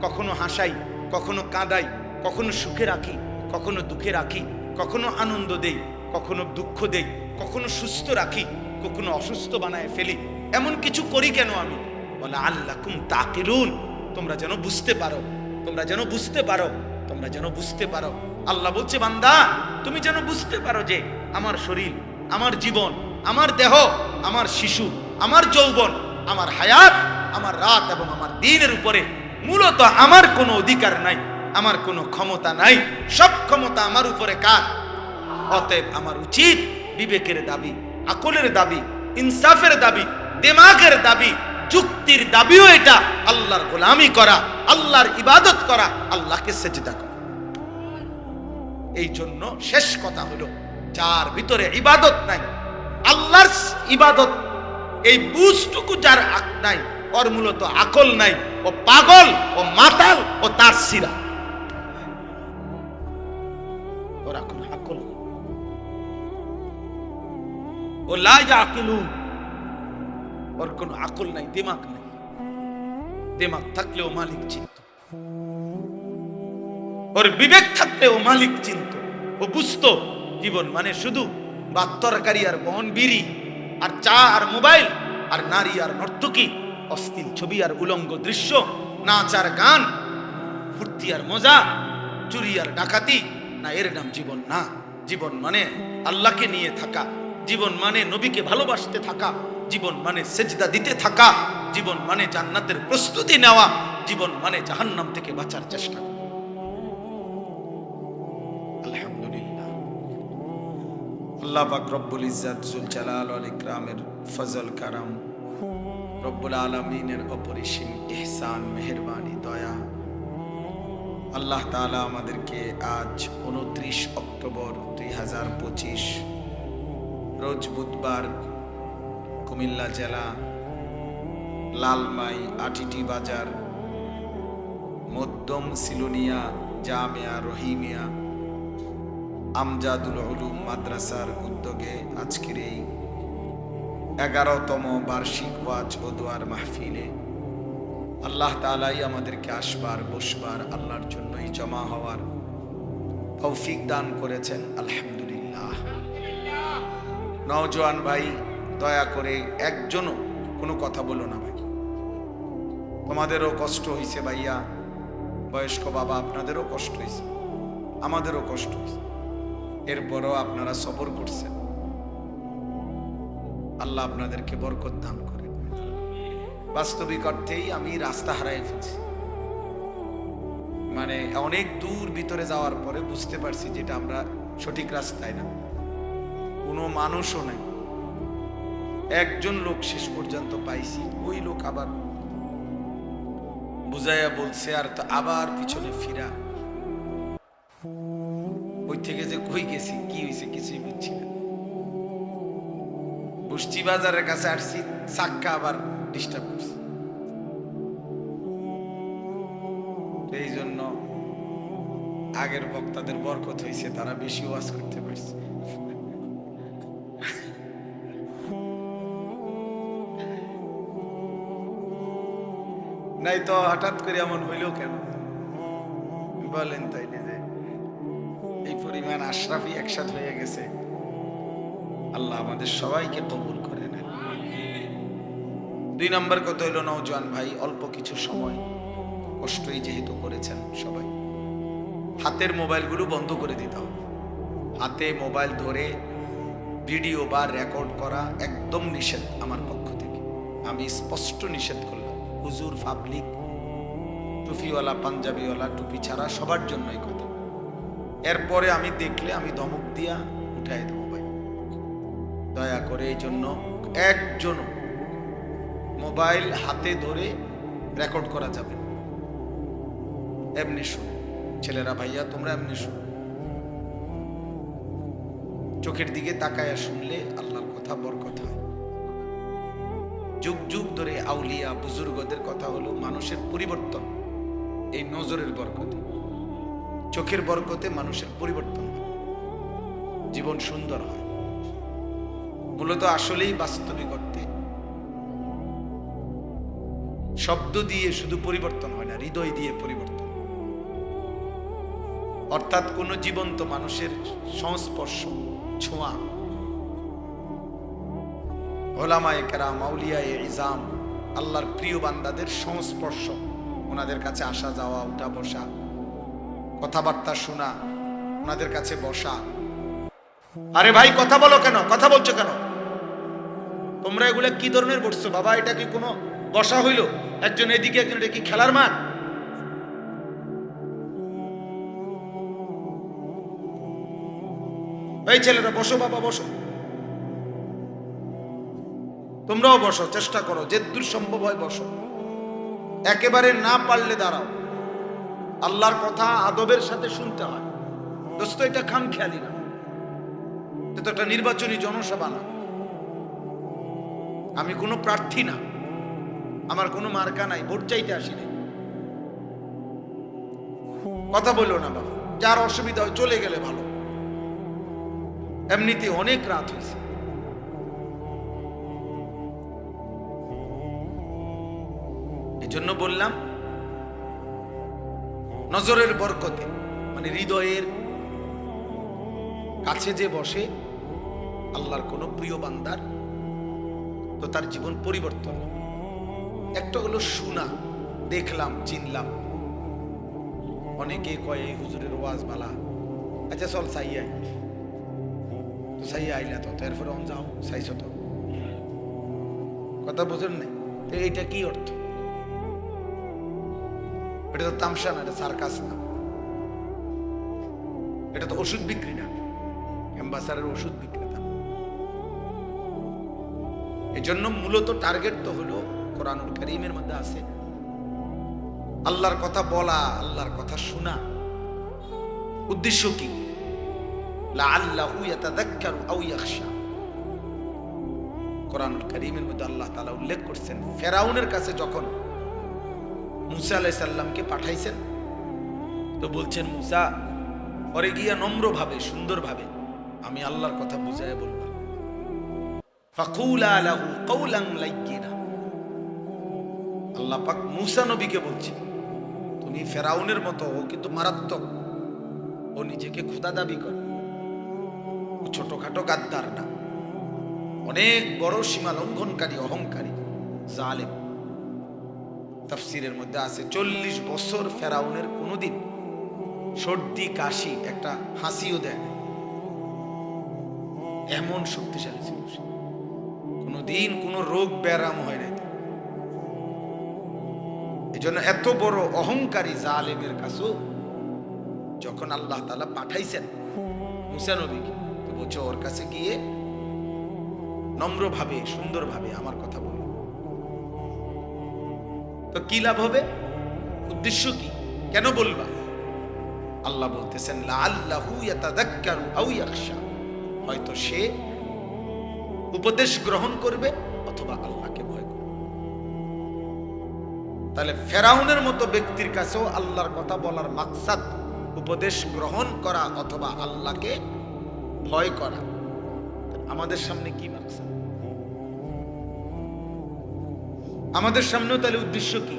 কখনো হাসাই, কখনো কাঁদাই, কখনো সুখে রাখি, কখনো দুঃখে রাখি, কখনো আনন্দ দেই, কখনো দুঃখ দেই, কখনো সুস্থ রাখি, কখনো অসুস্থ বানায় ফেলি। এমন কিছু করি কেন আমি? বলে আল্লাকুম তাকিলুন, তোমরা যেন বুঝতে পারো, তোমরা যেন বুঝতে পারো, তোমরা যেন বুঝতে পারো। আল্লাহ বলছে বান্দা তুমি যেন বুঝতে পারো যে আমার শরীর, আমার জীবন, আমার দেহ, আমার শিশু, আমার যৌবন, আমার হায়াত, আমার রাত এবং আমার দিনের উপরে মূলত আমার কোনো অধিকার নাই, আমার কোনো ক্ষমতা নাই, সব ক্ষমতা আমার উপরে কার? অতএব আমার উচিত বিবেকের দাবি, আকলের দাবি, ইনসাফের দাবি, দিমাগের দাবি, যুক্তির দাবিও এটা আল্লাহর গোলামি করা, আল্লাহর ইবাদত করা, আল্লাহকে সেজদা করা। এই জন্য শেষ কথা হলো যার ভিতরে ইবাদত নাই, আল্লাহর ইবাদত এই বুঝটুকু যার নাই, ওর মূলত আকল নাই, ও পাগল, ও মাতাল, ও তার সিরা, ওর কোনো আকল, ও লা ইয়াকিলুন, ওর কোনো আকল নাই, দিমাগ নাই। দিমাগ থাকলেও মালিক চিনত, ওর বিবেক থাকলেও মালিক চিনত, ও বুঝতো জীবন মানে শুধু ভাত তরকারি আর বহন বিড়ি আর চা আর মোবাইল আর নারী আর নর্তকী, অশ্লীল ছবি আর উলঙ্গ দৃশ্য, নাচ আর গান, ফুর্তি আর মজা, চুরি আর ডাকাতি, না, এর নাম জীবন না। জীবন মানে আল্লাহকে নিয়ে থাকা, জীবন মানে নবীকে ভালোবাসতে থাকা, জীবন মানে সেজদা দিতে থাকা, জীবন মানে জান্নাতের প্রস্তুতি নেওয়া, জীবন মানে জাহান্নাম থেকে বাঁচার চেষ্টা। আলহামদুলিল্লাহ, আল্লাহ পাক রব্বুল ইজ্জাত জুল জালাল ওয়াল ইকরামের ফজল কারাম, রব্বুল আলামিনের অপরিসীম ইহসান, মেহেরবানি, দয়া, আল্লাহ তাআলা আমাদেরকে আজ 29 অক্টোবর 2025 রোজ বুধবার কুমিল্লা জেলা লালমাই আটিটি বাজার মধ্যম সিলোনিয়া জামিয়া রহিমিয়া আমজাদুল উলুম মাদ্রাসার উদ্যোগে আজকের এই 11তম বার্ষিক ওয়াজ ও দোয়ার মাহফিলে আল্লাহ তাআলাই আমাদেরকে আসবার, বসবার, আল্লাহর জন্যই জমা হওয়ার তৌফিক দান করেছেন। আলহামদুলিল্লাহ। আলহামদুলিল্লাহ। নওজোয়ান ভাই, দয়া করে একজনও কোনো কথা বলো না ভাই। তোমাদেরও কষ্ট হয়েছে ভাইয়া, বয়স্ক বাবা, আপনাদেরও কষ্ট হয়েছে, আমাদেরও কষ্ট হয়েছে। এরপরও আপনারা সবর করছেন। আল্লাহ আপনাদেরকে বরকত দান করে। বাস্তবিক অর্থেই আমি রাস্তা হারাই ফেলছি। মানে অনেক দূর ভিতরে যাওয়ার পরে বুঝতে পারছি যেটা আমরা সঠিক রাস্তায় না, কোনো মানুষও নাই। একজন লোক শেষ পর্যন্ত পাইছি, ওই লোক আবার বুঝাইয়া বলছে, আর তো আবার পিছনে ফিরা। ওই থেকে যে কই গেছি, কি হয়েছে কিছুই বুঝছি না। বস্তি বাজারের কাছে আসছি, চাক্কা আবার ডিস্টার্ব করছে। এই জন্য আগের বক্তাদের বরকত হয়েছে, তারা বেশি ওয়াজ করতে পারছে। নাই তো হঠাৎ করে এমন হইল কেন বলেন? তাইলে যে এই পরিমাণ আশরাফি একসাথে হয়ে গেছে, আল্লাহ আমাদের সবাইকে কবুল করে নেন। 2 নম্বর কথা হইল, নওজোয়ান ভাই, অল্প কিছু সময় কষ্টই যেহেতু করেছেন সবাই, হাতের মোবাইলগুলো বন্ধ করে দিতে হবে। হাতে মোবাইল ধরে ভিডিও বা রেকর্ড করা একদম নিষেধ আমার পক্ষ থেকে। আমি স্পষ্ট নিষেধ করলাম। হুজুর, পাবলিক, টুপিওয়ালা, পাঞ্জাবিওয়ালা, টুপি ছাড়া সবার জন্যই কথা। এরপরে আমি দেখলে আমি ধমক দিয়া উঠাই দেবো ভাই। দয়া করে এই জন্য একজন মোবাইল হাতে ধরে রেকর্ড করা যাবে না। এমনি শুনো ছেলেরা, ভাইয়া তোমরা এমনি শুনো। চোখের দিকে তাকায়া শুনলে আল্লাহর কথা বরকত হয়। যুগ যুগ ধরে আউলিয়া বুজুর্গদের কথা হলো মানুষের পরিবর্তন এই নজরের বরকতে, চোখের বরকতে মানুষের পরিবর্তন হয়, জীবন সুন্দর হয়। মূলত আসলেই বাস্তবিক অর্থে শব্দ দিয়ে শুধু পরিবর্তন হয় না, হৃদয় দিয়ে পরিবর্তন। অর্থাৎ কোন জীবন্ত মানুষের সংস্পর্শ, ছোঁয়া, ওলামায়ে কেরাম, আউলিয়ায়ে ইজাম, আল্লাহর প্রিয় বান্দাদের সংস্পর্শ, ওনাদের কাছে আসা যাওয়া, উঠা বসা, কথাবার্তা শোনা, ওনাদের কাছে বসা। আরে ভাই কথা বলো কেন, কথা বলছো কেন? তোমরা এগুলা কি ধরনের বসছো বাবা? এটা কি কোনো বসা হইল? একজন এদিকে একজন, এটা কি খেলার মাঠ? এই ছেলেরা বসো বাবা, বসো। তোমরাও বসো, চেষ্টা করো, যে দূর সম্ভব হয় বসো। একেবারে না পারলে দাঁড়াও। আল্লাহর কথা আদবের সাথে শুনতে হয় দোস্ত, এটা খামখেয়ালি না, এটা একটা নির্বাচনী জনসভা না। আমি কোনো প্রার্থী না, আমার কোনো মার্কা নাই, ভোট চাইতে আসিনি। কথা বললো না বাবা, যার অসুবিধা হয় চলে গেলে ভালো। এমনিতে অনেক রাত হয়েছে। এই জন্য বললাম নজরের বরকতে, মানে হৃদয়ের কাছে যে বসে আল্লাহর কোন প্রিয় বান্দার, তো তার জীবন পরিবর্তন। একটা হলো শোনা, দেখলাম, চিনলাম। অনেকে কয় এই হুজুরের ওয়াজ বালা, আচ্ছা চল সাইয়া, তো সাইয়া আইলা তো এরপরে অন যাও, সাইছ তো, কথা বুঝেন নাই? তো এইটা কি অর্থ? এটা তো তামসা না, এটা সার্কাস না, এটা তো ওষুধ বিক্রি না, অ্যাম্বাসাডারের ওষুধ বিক্রেতা। এই জন্য মূলত টার্গেট তো হলো কোরআনুল কারীমের মধ্যে আছে আল্লাহর কথা বলা, আল্লাহর কথা শোনা। উদ্দেশ্য কি? লাআল্লাহু ইয়াতাযাক্কারু আও ইয়াখশা। কোরআনুল কারীমের মধ্যে আল্লাহ তাআলা উল্লেখ করছেন, ফেরাউনের কাছে যখন মুসা আলাইহিস সালামকে পাঠাইছেন, তো বলছেন মুসা, পরে গিয়া নম্রভাবে, সুন্দরভাবে আমি আল্লাহর কথা বুঝাইয়া বলবো। ফাকুলা লাহু কাওলান লাইয়িনা। আল্লাহ পাক মুসা নবীকে বলছে, তুমি ফেরাউনের মতো, ও কিন্তু মারাত্মক, ও নিজেকে খোদা দাবি করে, ও ছোটখাটো গাদ্দার না, অনেক বড় সীমা লঙ্ঘনকারী, অহংকারী, জালেম। তাফসীরের মধ্যে আছে 40 বছর ফেরাউনের কোনোদিন সর্দি কাশি একটা হাসিও দেয় না, এমন শক্তিশালী ছিল সে। কোনোদিন কোনো রোগ ব্যারাম হয় নাই। এই জন্য এত বড় অহংকারী জালেমের কাছেও যখন আল্লাহ তাআলা পাঠাইছেন মুসা নবীকে, তো বলছে ওর কাছে গিয়ে নম্রভাবে সুন্দরভাবে আমার কথা বল। তো কি লাভ হবে? উদ্দেশ্য কি? কেন বলবা? আল্লাহ বলতেছেন লাআল্লাহু ইয়াতাযাক্কারু আও ইয়াখশা, হয়তো সে উপদেশ গ্রহণ করবে অথবা আল্লাহকে ভয় করবে। তাহলে ফেরাউনের মতো ব্যক্তির কাছেও আল্লাহর কথা বলার মাকসাদ উপদেশ গ্রহণ করা অথবা আল্লাহকে ভয় করা। আমাদের সামনে কি মাকসাদ? আমাদের সামনেও তাহলে উদ্দেশ্য কি?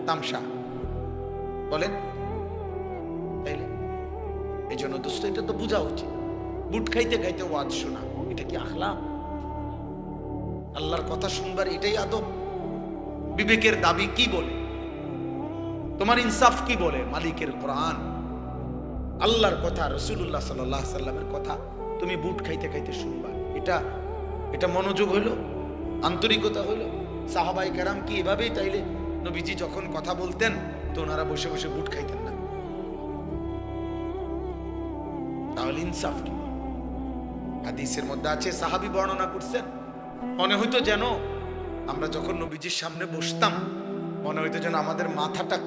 তামসা বলেন। তাইলে এই জন্য দোস্ত এটা তো বোঝা উচিত। বুট খাইতে খাইতে ওয়াজ শোনা, এটা কি আখলাক? আল্লাহর কথা শুনবার এটাই আদব? বিবেকের দাবি কি বলে? তোমার ইনসাফ কি বলে? মালিকের কোরআন, আল্লাহর কথা, রাসূলুল্লাহ সাল্লাল্লাহু আলাইহি সাল্লামের কথা তুমি বুট খাইতে খাইতে শুনবা, এটা মনোযোগ হইল? আন্তরিকতা হইল? সাহাবায়ে কেরাম কি এভাবেই তাইলে নবীজি যখন কথা বলতেন তো ওনারা বসে বসে বুট খাইতেন না? তাহলে ইনসাফ কি? হাদিসের মধ্যে আছে, সাহাবী বর্ণনা করছেন, মনে হইতো যেন আমরা যখন নবীজির সামনে বসতাম মনে হইতো যেন আমাদের মাথাটা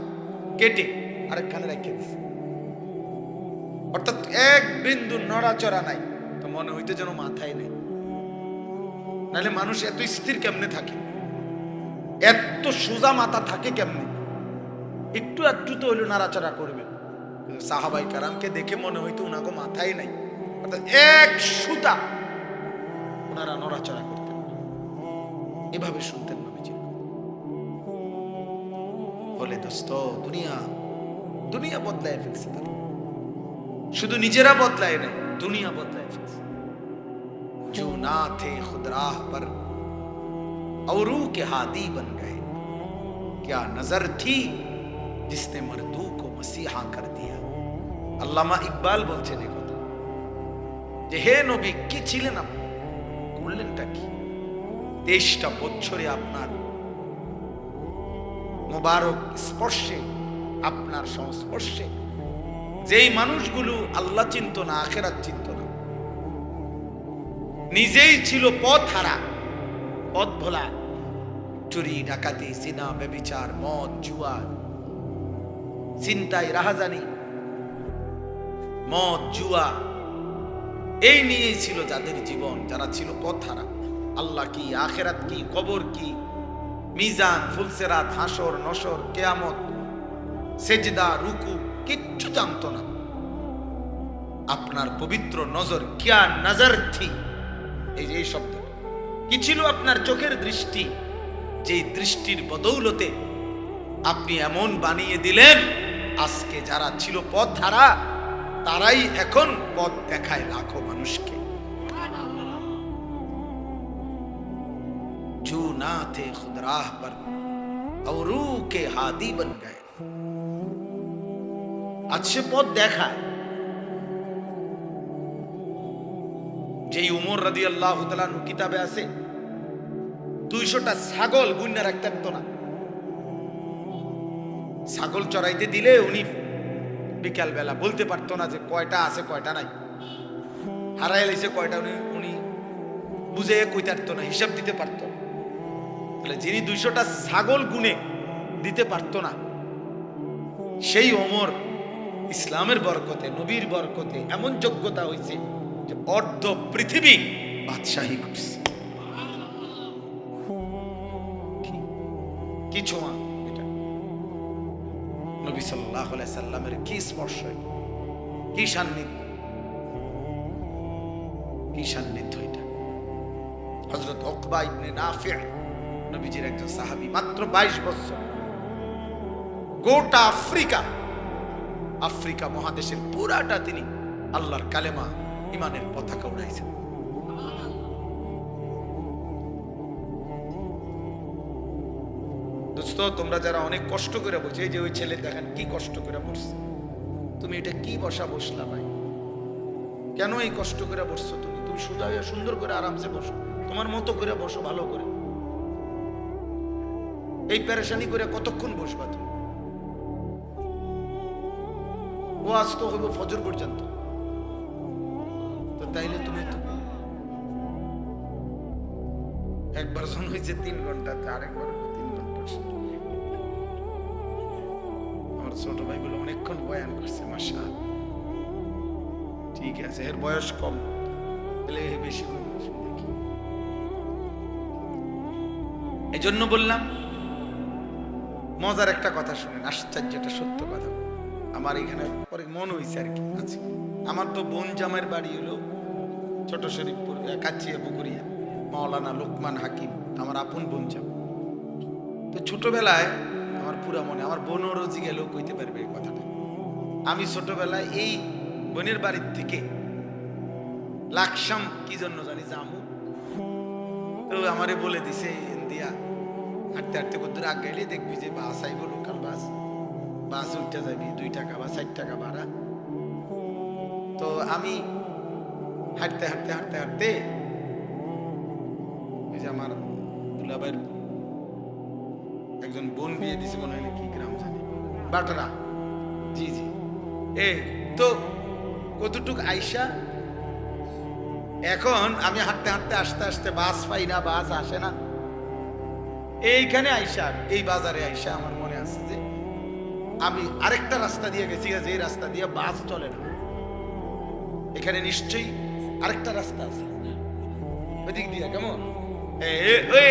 কেটে আরেকখানে রেখে দিছে, অর্থাৎ এক বিন্দু নড়াচড়া নাই। তো মনে হইতো যেন মাথায় নেই। নাহলে মানুষ এত স্থির কেমনে থাকে? এত সোজা মাথা থাকে কেমনে? একটু একটু তো হইলো নাড়াচড়া করবে। সাহাবায়ে কেরামকে দেখে মনে হইতো উনাকে মাথায় নাই, অর্থাৎ এক সুতা ওনারা নড়াচড়া করতেন, এভাবে শুনতেন নবীজি। বলে দোস্ত দুনিয়া বদলায় ফেলছে তারা, শুধু নিজেরা বদলায় নাই, দুনিয়া বদলায় ফেলছে। जो ना थे खुद राह पर औरू के हादी बन गए, क्या नजर थी जिसने मर्दू को मसीहा कर दिया। আল্লামা ইকবাল বলছেন এই কথা যে হে নবী, কি ছিলেন আপনি, করলেনটা কি? 23টা বছরে আপনার মোবারক স্পর্শে, আপনার সংস্পর্শে যেই মানুষগুলো আল্লাহ চিনত না, আখিরাত চিনত না, নিজেই ছিল পথ হারা, পথ ভোলা, চুরি ডাকাতি জিনা ব্যভিচার মদ জুয়া চিন্তায় রাহাজানি, মদ জুয়া এই নিয়েই ছিল যাদের জীবন, যারা ছিল পথ হারা। আল্লাহ কি, আখিরাত কি, কবর কি, মিজান, ফুলসেরাত, হাসর নসর, কিয়ামত, সেজদা, রুকু কিচ্ছু জানতো না। আপনার পবিত্র নজর, কিয়া নজর থি, এই শব্দ কি ছিল? আপনার চোখের দৃষ্টি, যেই দৃষ্টির বদৌলতে আপনি এমন বানিয়ে দিলেন আজকে যারা ছিল পথ হারা তারাই এখন পথ দেখায় লাখো মানুষকে। जो ना थे खुद राह पर औरू के हादी बन गए, আজ সে পথ দেখায়। যেই উমর রাদিয়াল্লাহু তাআলা কিতাবে আছে 200টা ছাগল গুণনা রাখতে পারতো না। ছাগল চড়াইতে দিলে উনি বিকাল বেলা বলতে পারতো না যে কয়টা আছে কয়টা নাই, হারাই লাইছে কয়টা উনি বুঝে কইতে পারতো না, হিসাব দিতে পারতো না। তাহলে যিনি 200টা ছাগল গুনে দিতে পারতো না, সেই ওমর ইসলামের বরকতে, নবীর বরকতে এমন যোগ্যতা হয়েছে যে অর্ধ পৃথিবী বাদশাহী করছে। কি ছোঁয়া এটা! নবী সাল্লাল্লাহু আলাইহি সাল্লামের কি স্পর্শ, কি সান্নিধ্য এটা! হযরত উকবা ইবনে নাফি' নবীজির একজন সাহাবী, মাত্র 22 বছর, গোটা আফ্রিকা মহাদেশের পুরাটা তিনি আল্লাহর কালেমা ইমানের পতাকা উড়াইছেন। দোস্ত, তোমরা যারা অনেক কষ্ট করে বসে, এই যে ওই ছেলে দেখেন কি কষ্ট করে বসছে, তুমি এটা কি বসলা ভাই? কেন এই কষ্ট করে বসছো? তুমি সোজা হয়ে সুন্দর করে আরামসে বসো, তোমার মতো করে বসো, ভালো করে। এই পেরেশানি করে কতক্ষণ বসবা তুমি? ও আজ তো হইব ফজর পর্যন্ত, তো তাইলে তুমি তো একবার জন হয়েছে 3 ঘন্টা, আরেকবার 3 ঘন্টা। আমার ছোট ভাই বলে অনেকক্ষণ বয়ান করছে, মাশাআল্লাহ, ঠিক আছে, এর বয়স কম, তাহলে বেশি দেখি। এই জন্য বললাম, মজার একটা কথা শুনেন, আশ্চর্য, এটা সত্য কথা। আমার এখানে পরে মন হয়েছে আর কি আছে। আমার তো বোন জামাইয়ের বাড়ি হলো ছোট শরীফপুর, কাছিয়া পুকুরিয়া, মাওলানা লোকমান হাকিম, আমার আপন বোন জাম। তো ছোটবেলায় আমার পুরা মনে, আমার বোনও রোজি গেলেও কইতে পারবে এই কথাটা। আমি ছোটবেলায় এই বোনের বাড়ির থেকে লাকসাম কি জন্য জানি জামু, তো আমারে বলে দিছে ইন্ডিয়া হাঁটতে হাঁটতে কত আগ গেলে দেখবি যে বাস আইব, লোকাল বাস উঠতে যাবি, 2 টাকা বা 60 টাকা ভাড়া। তো আমি হাঁটতে হাঁটতে হাঁটতে হাঁটতে ওই যে আমার দুলাভাইয়ের একজন বোন বিয়ে দিছে, মনে হয় কি গ্রাম জানি, বাটরা, জি জি, তো কতটুক আইসা, এখন আমি হাঁটতে হাঁটতে আস্তে আস্তে বাস পাই না, বাস আসে না। এইখানে আইসা, এই বাজারে আইসা আমার মনে আছে যে আমি আরেকটা রাস্তা দিয়ে গেছি, যে রাস্তা দিয়ে বাস চলে না, এখানে নিশ্চয়ই আরেকটা রাস্তা আছে, ওইদিক দিয়ে কেমন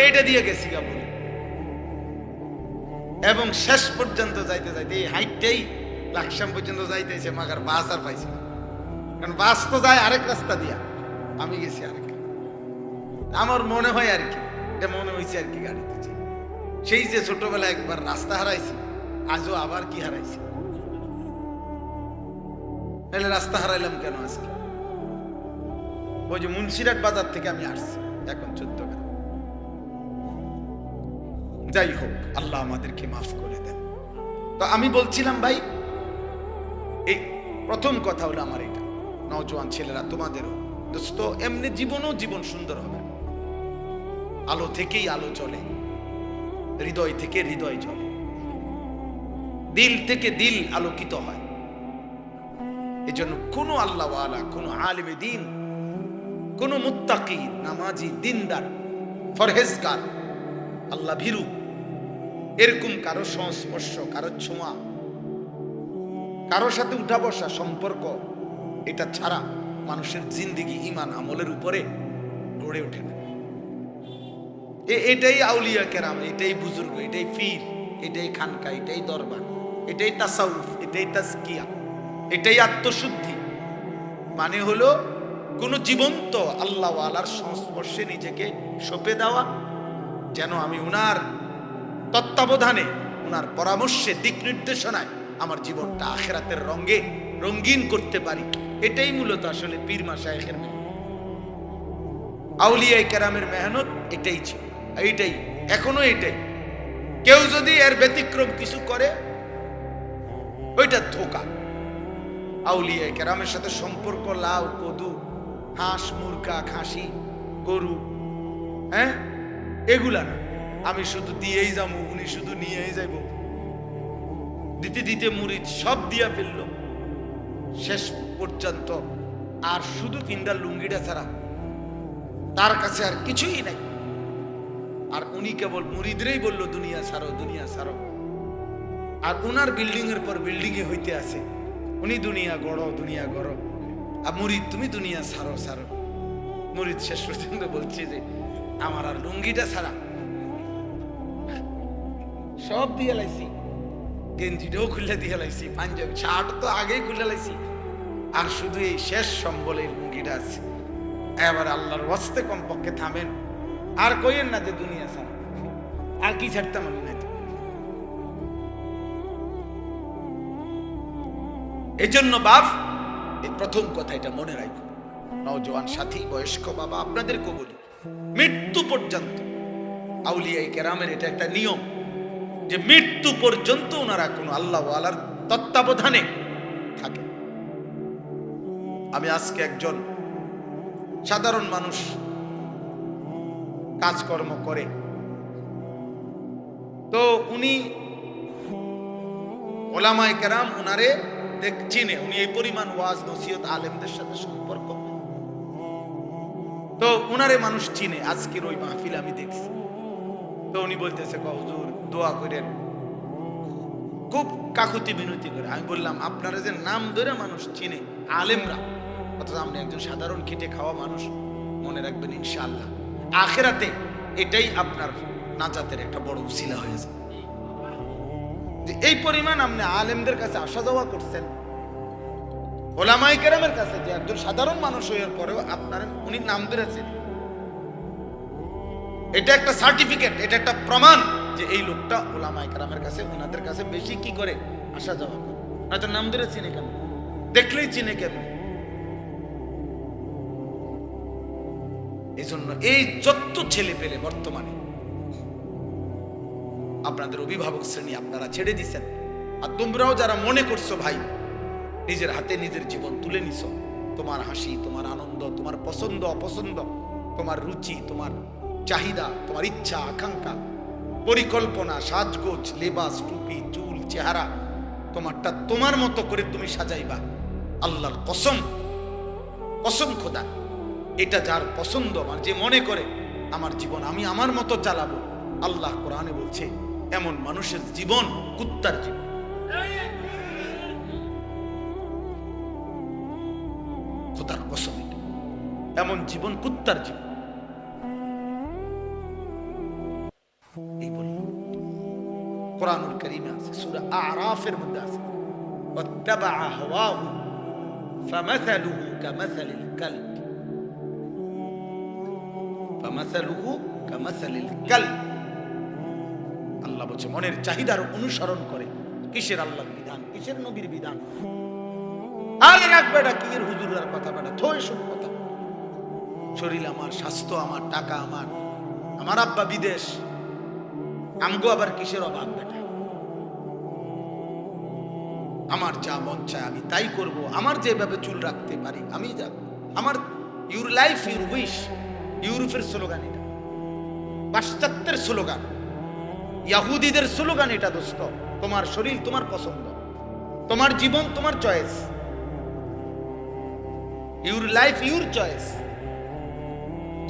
এইটা দিয়ে গেছি বলে। এবং শেষ পর্যন্ত যাইতে যাইতে এই হাইটটাই লাকসাম পর্যন্ত যাইতেছে, মাগার বাস আর পাইছি না, কারণ বাস তো যায় আরেক রাস্তা দিয়া, আমি গেছি আরেক। আমার মনে হয় আর কি, এটা মনে হয়েছে আর কি গাড়িতে, সেই যে ছোটবেলায় একবার রাস্তা হারাইছি, আজও আবার কি হারাইছি। তাহলে রাস্তা হারাইলাম কেন আজকে? ওই যে মুন্সিরাট বাজার থেকে আমি আসছি, এখন 14 গ্রাম। যাই হোক, আল্লাহ আমাদেরকে মাফ করে দেন। তো আমি বলছিলাম ভাই, এই প্রথম কথা হলো আমার এটা, নওজোয়ান ছেলেরা তোমাদেরও দোস্ত, এমনি জীবনও জীবন সুন্দর হবে, আলো থেকেই আলো চলে, হৃদয় থেকে হৃদয় চলে, দিল থেকে দিল আলোকিত হয়। এজন্য কোনো আল্লাহওয়ালা, কোনো আলিমে দিন, কোনো মুত্তাকি, নামাজি, দিনদার, ফরহেজগার, আল্লাহ ভীরু, এরকম কারো সংস্পর্শ, কারো ছোঁয়া, কারোর সাথে উঠা বসা সম্পর্ক, এটা ছাড়া মানুষের জিন্দেগি ঈমান আমলের উপরে গড়ে ওঠে না। এটাই আউলিয়া কেরাম, এটাই বুজুর্গ, এটাই পীর, এটাই খানকা, এটাই দরবার, এটাই তাসাউফ, এটাই তাজকিয়া, এটাই আত্মশুদ্ধি। মানে হলো কোন জীবন্ত আল্লাহওয়ালার সংস্পর্শে নিজেকে সঁপে দেওয়া, যেন আমি উনার তত্ত্বাবধানে, উনার পরামর্শে, দিক নির্দেশনায় আমার জীবনটা আখিরাতের রঙে রঙিন করতে পারি। এটাই মূলত আসলে পীর মাশায়েখের মেহনত, আউলিয়া কেরামের মেহনত এটাই ছিল, এইটাই এখনো এটাই। কেউ যদি এর ব্যতিক্রম কিছু করে, ওইটা ধোঁকা। আউলিয়া কেরামের সাথে সম্পর্ক লাউ কদু, হাঁস মুরগা খাসি গরু, হ্যাঁ, এগুলা না। আমি শুধু দিয়েই যাবো, উনি শুধু নিয়েই যাইব, দিতে দিতে মুরিদ সব দিয়া ফেললো শেষ পর্যন্ত, আর শুধু পিন্ডার লুঙ্গিটা ছাড়া তার কাছে আর কিছুই নাই। আর উনি কেবল মুরিদরেই বললো দুনিয়া ছাড়ো, দুনিয়া ছাড়ো। আর উনার বিল্ডিং এর পর বিল্ডিং এ হইতে আছে, উনি দুনিয়া গড়ো, দুনিয়া গড়ো, আর মুরিদ তুমি দুনিয়া ছাড়ো ছাড়ো। মুরিদ শেষ পর্যন্ত বলছে যে আমার আর লুঙ্গিটা ছাড়া সব দিয়ে লাইছি, গেঞ্জিটাও খুলে দিয়ে লাইছি, পাঞ্জাবি শার্ট তো আগেই খুলে লাইছি, আর শুধু এই শেষ সম্বলের লুঙ্গিটা আছে। এবার আল্লাহর ওয়াস্তে কমপক্ষে থামেন, আর কইেন না যে দুনিয়া ছাড়া, আর কি ছাড়তাম আমি না। এই জন্য বাপ, এই প্রথম কথা এটা মনে রাখো, নওজোয়ান সাথী, বয়স্ক বাবা, আপনাদেরকেও বলি, মৃত্যু পর্যন্ত আউলিয়া কেরামের এটা একটা নিয়ম যে মৃত্যু পর্যন্ত ওনারা কোনো আল্লাহ ওয়ালার তত্ত্বাবধানে থাকে। আমি আজকে একজন সাধারণ মানুষ, কাজকর্ম করে, তো উনি ওলামায়ে কেরাম উনারে চিনে, উনি এই পরিমাণ ওয়াজ নসিহত আলেমদের সাথে সম্পর্ক, তো উনারে মানুষ চিনে। আজকের ওই মাহফিল আমি দেখছি, তো উনি বলতেছে হুজুর দোয়া করেন, খুব কাকুতি বিনতি করে। আমি বললাম আপনারা যে নাম ধরে মানুষ চিনে আলেমরা, অথচ আপনি একজন সাধারণ খেটে খাওয়া মানুষ, মনে রাখবেন ইনশাআল্লাহ আখিরাতে এটাই আপনার নাজাতের একটা বড় উসিলা হয়েছে যে এই পরিমাণ আপনি আলেমদের কাছে আসা যাওয়া করছেন, ওলামায়ে কেরামের কাছে, যে একজন সাধারণ মানুষ হওয়ার পরেও আপনার উনি নাম ধরেছেন। এটা একটা সার্টিফিকেট, এটা একটা প্রমাণ যে এই লোকটা ওলামায়ে কেরামের কাছে, ওনাদের কাছে বেশি কি করে আসা যাওয়া করে। নয়তো নাম ধরে চিনে কেন, দেখলেই চিনে কেন? এই জন্য এই যত ছেলে পেলে বর্তমানে আপনাদের অভিভাবক শ্রেণী আপনারা ছেড়ে দিচ্ছেন, আর তোমরাও যারা মনে করছো ভাই নিজের হাতে নিজের জীবন তুলে নিছো, তোমার হাসি, তোমার আনন্দ, তোমার পছন্দ অপছন্দ, তোমার রুচি, তোমার চাহিদা, তোমার ইচ্ছা আকাঙ্ক্ষা, পরিকল্পনা, সাজগোজ, লেবাস, টুপি, চুল, চেহারা, তোমারটা তোমার মতো করে তুমি সাজাইবা। আল্লাহর কসম, কসম খোদা, এটা যার পছন্দ, আমার যে মনে করে আমার জীবন আমি আমার মতো চালাবো, আল্লাহ কোরআনে বলছে এমন মানুষের জীবন কুত্তার জীবন। খোদার কসম, এমন জীবন কুত্তার জীবন। এই বলি কোরআনুল কারীমে আছে, সূরা আরাফের মধ্যে আছে, ওয়াত্তাবা হাওয়াহু ফামাসালুহু কামাসালিল কালব, ফামাসালুহু কামাসালিল কালব। আল্লাহ বলছে মনের চাহিদার অনুসরণ করে। কিসের আল্লাহর বিধান, কিসের নবীর বিধান? আরে রাখবে এটা কি এর হুজুরের কথা, বেটা থই সব কথা। শরীর আমার, স্বাস্থ্য আমার, টাকা আমার, আমার আব্বা বিদেশ, আমগো আবার কিসের অভাব বেটা? আমার যা মন চায় আমি তাই করব, আমার যেভাবে চুল রাখতে পারি আমি যাব, আমার ইউর লাইফ ইউর উইশ, ইউরোপের স্লোগান এটা, পাশ্চাত্যের স্লোগান, ইহুদিদের স্লোগান এটা। দোস্ত, তোমার শরীর তোমার পছন্দ, তোমার জীবন তোমার choice, your life your choice,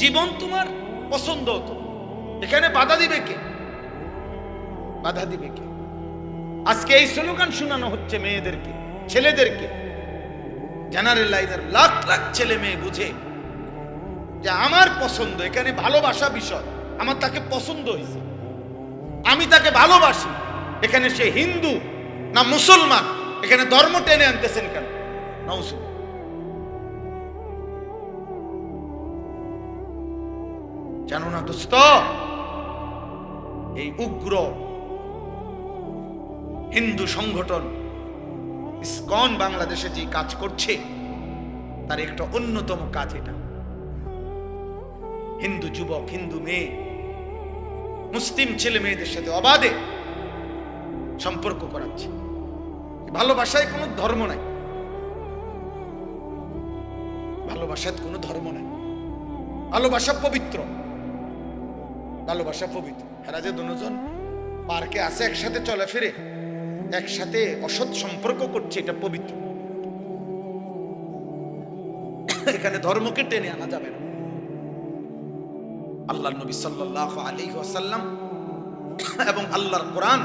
জীবন তোমার পছন্দ হতো। এখানে বাধা দিবে কে? বাধা দিবে কে? আজকে এই স্লোগান শোনানো হচ্ছে মেয়েদেরকে, ছেলেদেরকে। জেনারেল লাইনের লাখ লাখ ছেলে মেয়ে বুঝে যে আমার পছন্দ, এখানে ভালোবাসা বিষয়, আমার তাকে পছন্দ হয়েছে, আমি তাকে ভালোবাসি। এখানে সে হিন্দু না মুসলমান, এখানে ধর্ম টেনে আনতেছেন কেন? নাউজুবিল্লাহ। জানো না দোস্ত, এই উগ্র হিন্দু সংগঠন ইসকন বাংলাদেশে যে কাজ করছে তার একটা অন্যতম কাজ এটা। হিন্দু যুবক, হিন্দু মেয়ে, মুসলিম ছেলে মেয়েদের সাথে অবাধে সম্পর্ক করাচ্ছে। ভালোবাসায় কোনো ধর্ম নাই, ভালোবাসায় কোনো ধর্ম নাই, ভালোবাসা পবিত্র, ভালোবাসা পবিত্র। এরা যে দুজন পার্কে আছে, একসাথে চলে ফিরে, একসাথে অসৎ সম্পর্ক করছে, এটা পবিত্র। এখানে ধর্মকে টেনে আনা যাবে না। আল্লাহর নবী সাল্লাল্লাহু আলাইহি ওয়াসাল্লাম এবং আল্লাহর কোরআন,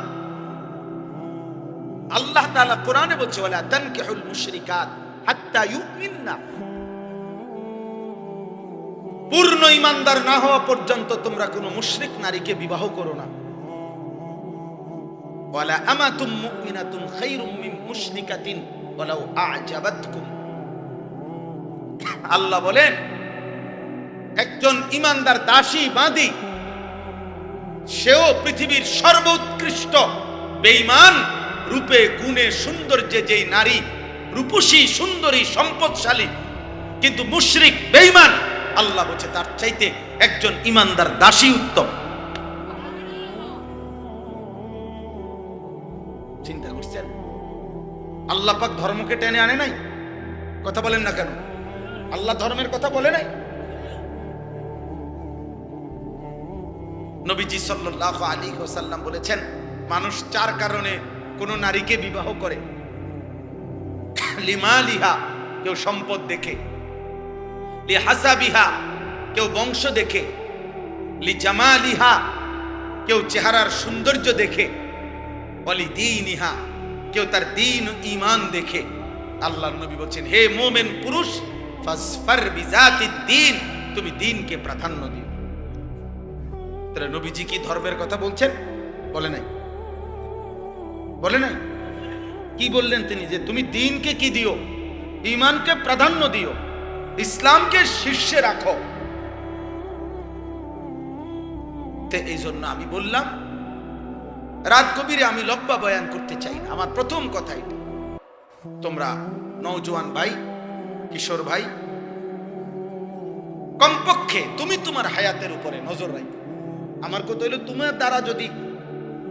আল্লাহ তাআলা কোরআনে বলছে ওয়ালা তানকিহুল মুশরিকাত হাত্তা ইউমিননা, পূর্ণ ঈমানদার না হওয়া পর্যন্ত তোমরা কোনো মুশরিক নারীকে বিবাহ করো না। ওয়ালা আমাতুম মুমিনাতুন খায়রুম মিন মুশরিকাতিন ওয়ালাউ আ'জাবাতকুম। আল্লাহ বলেন একজন ঈমানদার দাসী বাঁধি, সেও পৃথিবীর সর্বোৎকৃষ্ট বেঈমান, রূপে গুণে সৌন্দর্যে যেই নারী রূপসী সুন্দরী সম্পদশালী, কিন্তু মুশরিক বেঈমান আল্লাহ বলছে তার চাইতে একজন ইমানদার দাসী উত্তম। চিন্তা করছেন? আল্লাহ পাক ধর্মকে টেনে আনে নাই? কথা বলেন না কেন? আল্লাহ ধর্মের কথা বলে নাই? নবীজি সাল্লাল্লাহু আলাইহি ওয়াসাল্লাম বলেছেন, মানুষ 4 কারণে কোন নারীকে বিবাহ করে। লিমালিহা, কেউ সম্পদ দেখে, লিহাসাবিহা, কেউ বংশ দেখে, লিজামালিহা, কেউ চেহারার সৌন্দর্য দেখে, ওয়ালিদীনিহা, কেউ তার দ্বীন ও ঈমান দেখে। আল্লাহর নবী বলেন, হে মুমিন পুরুষ, ফাসফার বিজাতিদ দ্বীন, তুমি দ্বীনকে প্রাধান্য দিও। তাহলে নবীজি কি ধর্মের কথা বলছেন? বলে নাই? বলে নাই? কি বললেন তিনি? যে তুমি দ্বীনকে কি দিও? ঈমানকে প্রাধান্য দিও, ইসলামকে শীর্ষে রাখো। তো এই জন্য আমি বললাম, রাত গভীরে আমি লম্বা বয়ান করতে চাই না। আমার প্রথম কথা এটা, তোমরা নওজোয়ান ভাই, কিশোর ভাই, কমপক্ষে তুমি তোমার হায়াতের উপরে নজর রাখো। আমার কথা হলো, তোমার দ্বারা যদি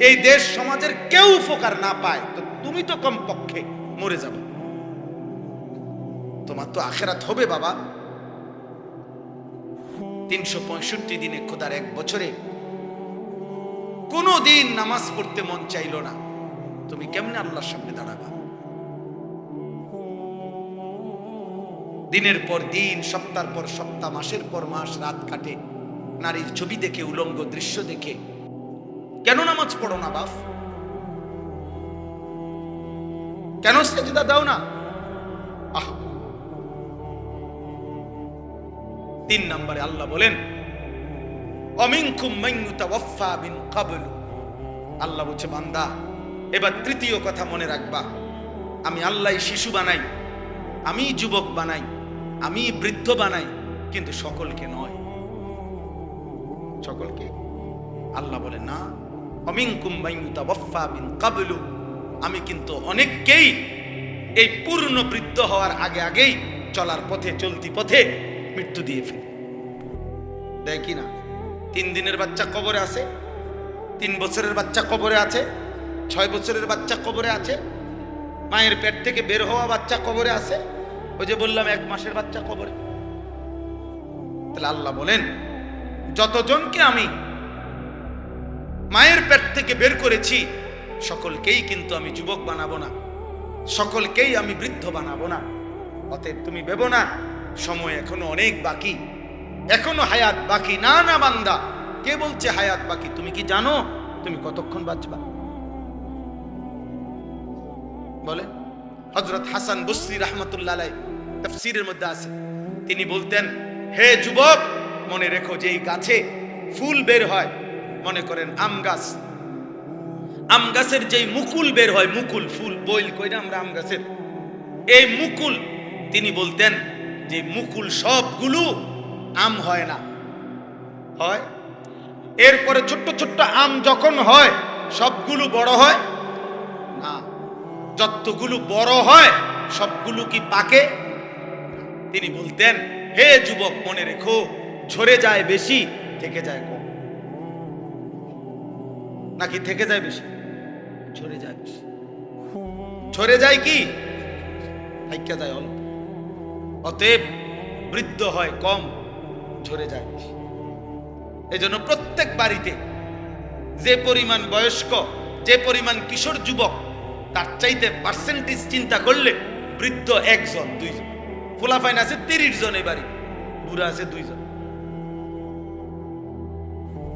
এই দেশ সমাজের কেউ উপকার না পায়, তো তুমি তো কমপক্ষে মরে যাবে। তোমার তো আখিরাত হবে বাবা। 365 দিনে, খোদার 1 বছরে কোনো দিন নামাজ পড়তে মন চাইলো না, তুমি কেমনে আল্লাহর সামনে দাঁড়াবা? দিনের পর দিন, সপ্তাহের পর সপ্তাহ, মাসের পর মাস রাত কাটে নারীর ছবি দেখে, উলঙ্গ দৃশ্য দেখে। কেন নামাজ পড়ো না বাপ? কেন সেজদা দাও না? 3 নম্বরে আল্লাহ বলেন, অমিনকুম মান ইউতাওয়াফা মিন ক্বাবলু। আল্লাহ বলছে, বান্দা এবার তৃতীয় কথা মনে রাখবা, আমি আল্লাহ শিশু বানাই, আমি যুবক বানাই, আমি বৃদ্ধ বানাই, কিন্তু সকলকে নয়। সকলকে আল্লাহ বলে না, অমিনকুম মান ইউতাওয়াফা মিন ক্বাবলু, আমি কিন্তু অনেককেই এই পূর্ণ বৃদ্ধ হওয়ার আগে আগেই চলার পথে, চলতি পথে মৃত্যু দিয়ে ফেলি। দেয় কি না? 3 দিনের বাচ্চা কবরে আছে, 3 বছরের বাচ্চা কবরে আছে, 6 বছরের বাচ্চা কবরে আছে, মায়ের পেট থেকে বের হওয়া বাচ্চা কবরে আছে, ওই যে বললাম 1 মাসের বাচ্চা কবরে। তাহলে আল্লাহ বলেন, যতজনকে আমি মায়ের পেট থেকে বের করেছি, সকলকেই কিন্তু আমি যুবক বানাবো না, সকলকেই আমি বৃদ্ধ বানাবো না। অতএব তুমি ভেবো না সময় এখনো অনেক বাকি, এখনো হায়াত বাকি। না না বান্দা, কে বলছে হায়াত বাকি? তুমি কি জানো তুমি কতক্ষণ বাঁচবা? বলে হযরত হাসান বসরি রাহমাতুল্লাহ আলাইহি তাফসীরের মধ্যে আছে, তিনি বলতেন, হে যুবক, মনে রেখো যে এই গাছে ফুল বের হয়, মনে করেন আম গাছ, আম গাছের যেই মুকুল বের হয়, মুকুল ফুল বইল কইরা আমরা আম গাছের এই মুকুল, তিনি বলতেন যে মুকুল সবগুলো আম হয় না, হয় এরপরে ছোট্ট ছোট্ট আম যখন হয় সবগুলো বড় হয় না, যতগুলো বড় হয় সবগুলো কি পাকে? তিনি বলতেন, হে যুবক, মনে রেখো ঝরে যায় বেশি, থেকে যায় কম। নাকি থেকে যায় বেশি? ঝরে যায় বেশি। ঝরে যায় কি? থাইকা যায় অল্প। অতএব বৃদ্ধ হয় কম, ঝরে যায় বেশি। এই জন্য প্রত্যেক বাড়িতে যে পরিমাণ বয়স্ক, যে পরিমাণ কিশোর যুবক, তার চাইতে পার্সেন্টেজ চিন্তা করলে বৃদ্ধ 1 জন 2 জন, ফুলাফাইন আছে 30 জন, এই বাড়ি বুড়া আছে 2 জন।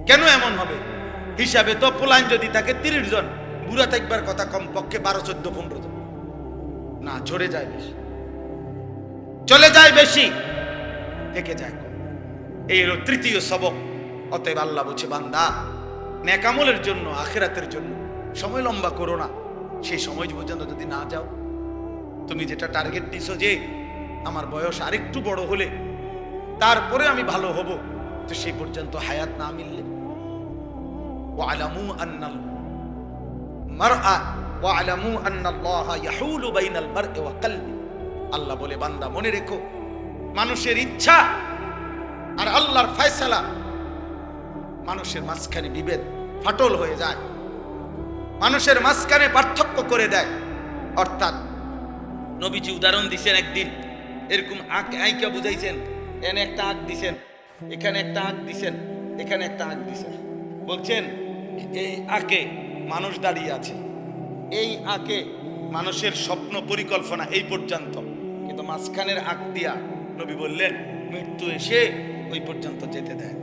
কেন এমন হবে? হিসাবে তো ফুলাইন যদি থাকে 30 জন, বুড়া থাকবার কথা কম পক্ষে 12, 14, 15 জন। না, ঝরে যায় বেশি, চলে যায় বেশি, থেকে যায় কম। এই হলো তৃতীয় সবক। অতএব আল্লাহ বলছে, বান্দা নেক আমলের জন্য, আখিরাতের জন্য সময় লম্বা করো না। সেই সময় পর্যন্ত যদি না যাও, তুমি যেটা টার্গেট দিছো যে আমার বয়স আরেকটু বড় হলে তারপরে আমি ভালো হব, তো সেই পর্যন্ত হায়াত না মিললে, ওয়ালামু আন্নাল মারআ ওয়ালামু আন্নাল্লাহা ইয়াহুলু বাইনাল মারই ওয়া কলবি। আল্লাহ বলে, বান্দা মনে রেখো, মানুষের ইচ্ছা আর আল্লাহর ফয়সালা, মানুষের মাঝখানে বিভেদ ফাটল হয়ে যায়, মানুষের মাঝখানে পার্থক্য করে দেয়। অর্থাৎ নবীজি উদাহরণ দিছেন, একদিন এরকম আঁকা বুঝাইছেন, এনে একটা আঁক দিছেন, এখানে একটা আঁক দিছেন, এখানে একটা আঁক দিছেন। বলছেন এই আঁকে মানুষ দাঁড়িয়ে আছে, এই আঁকে মানুষের স্বপ্ন পরিকল্পনা এই পর্যন্ত, কিন্তু মাঝখানের আঁক দিয়া নবী বললেন মৃত্যু এসে ওই পর্যন্ত যেতে দেয়।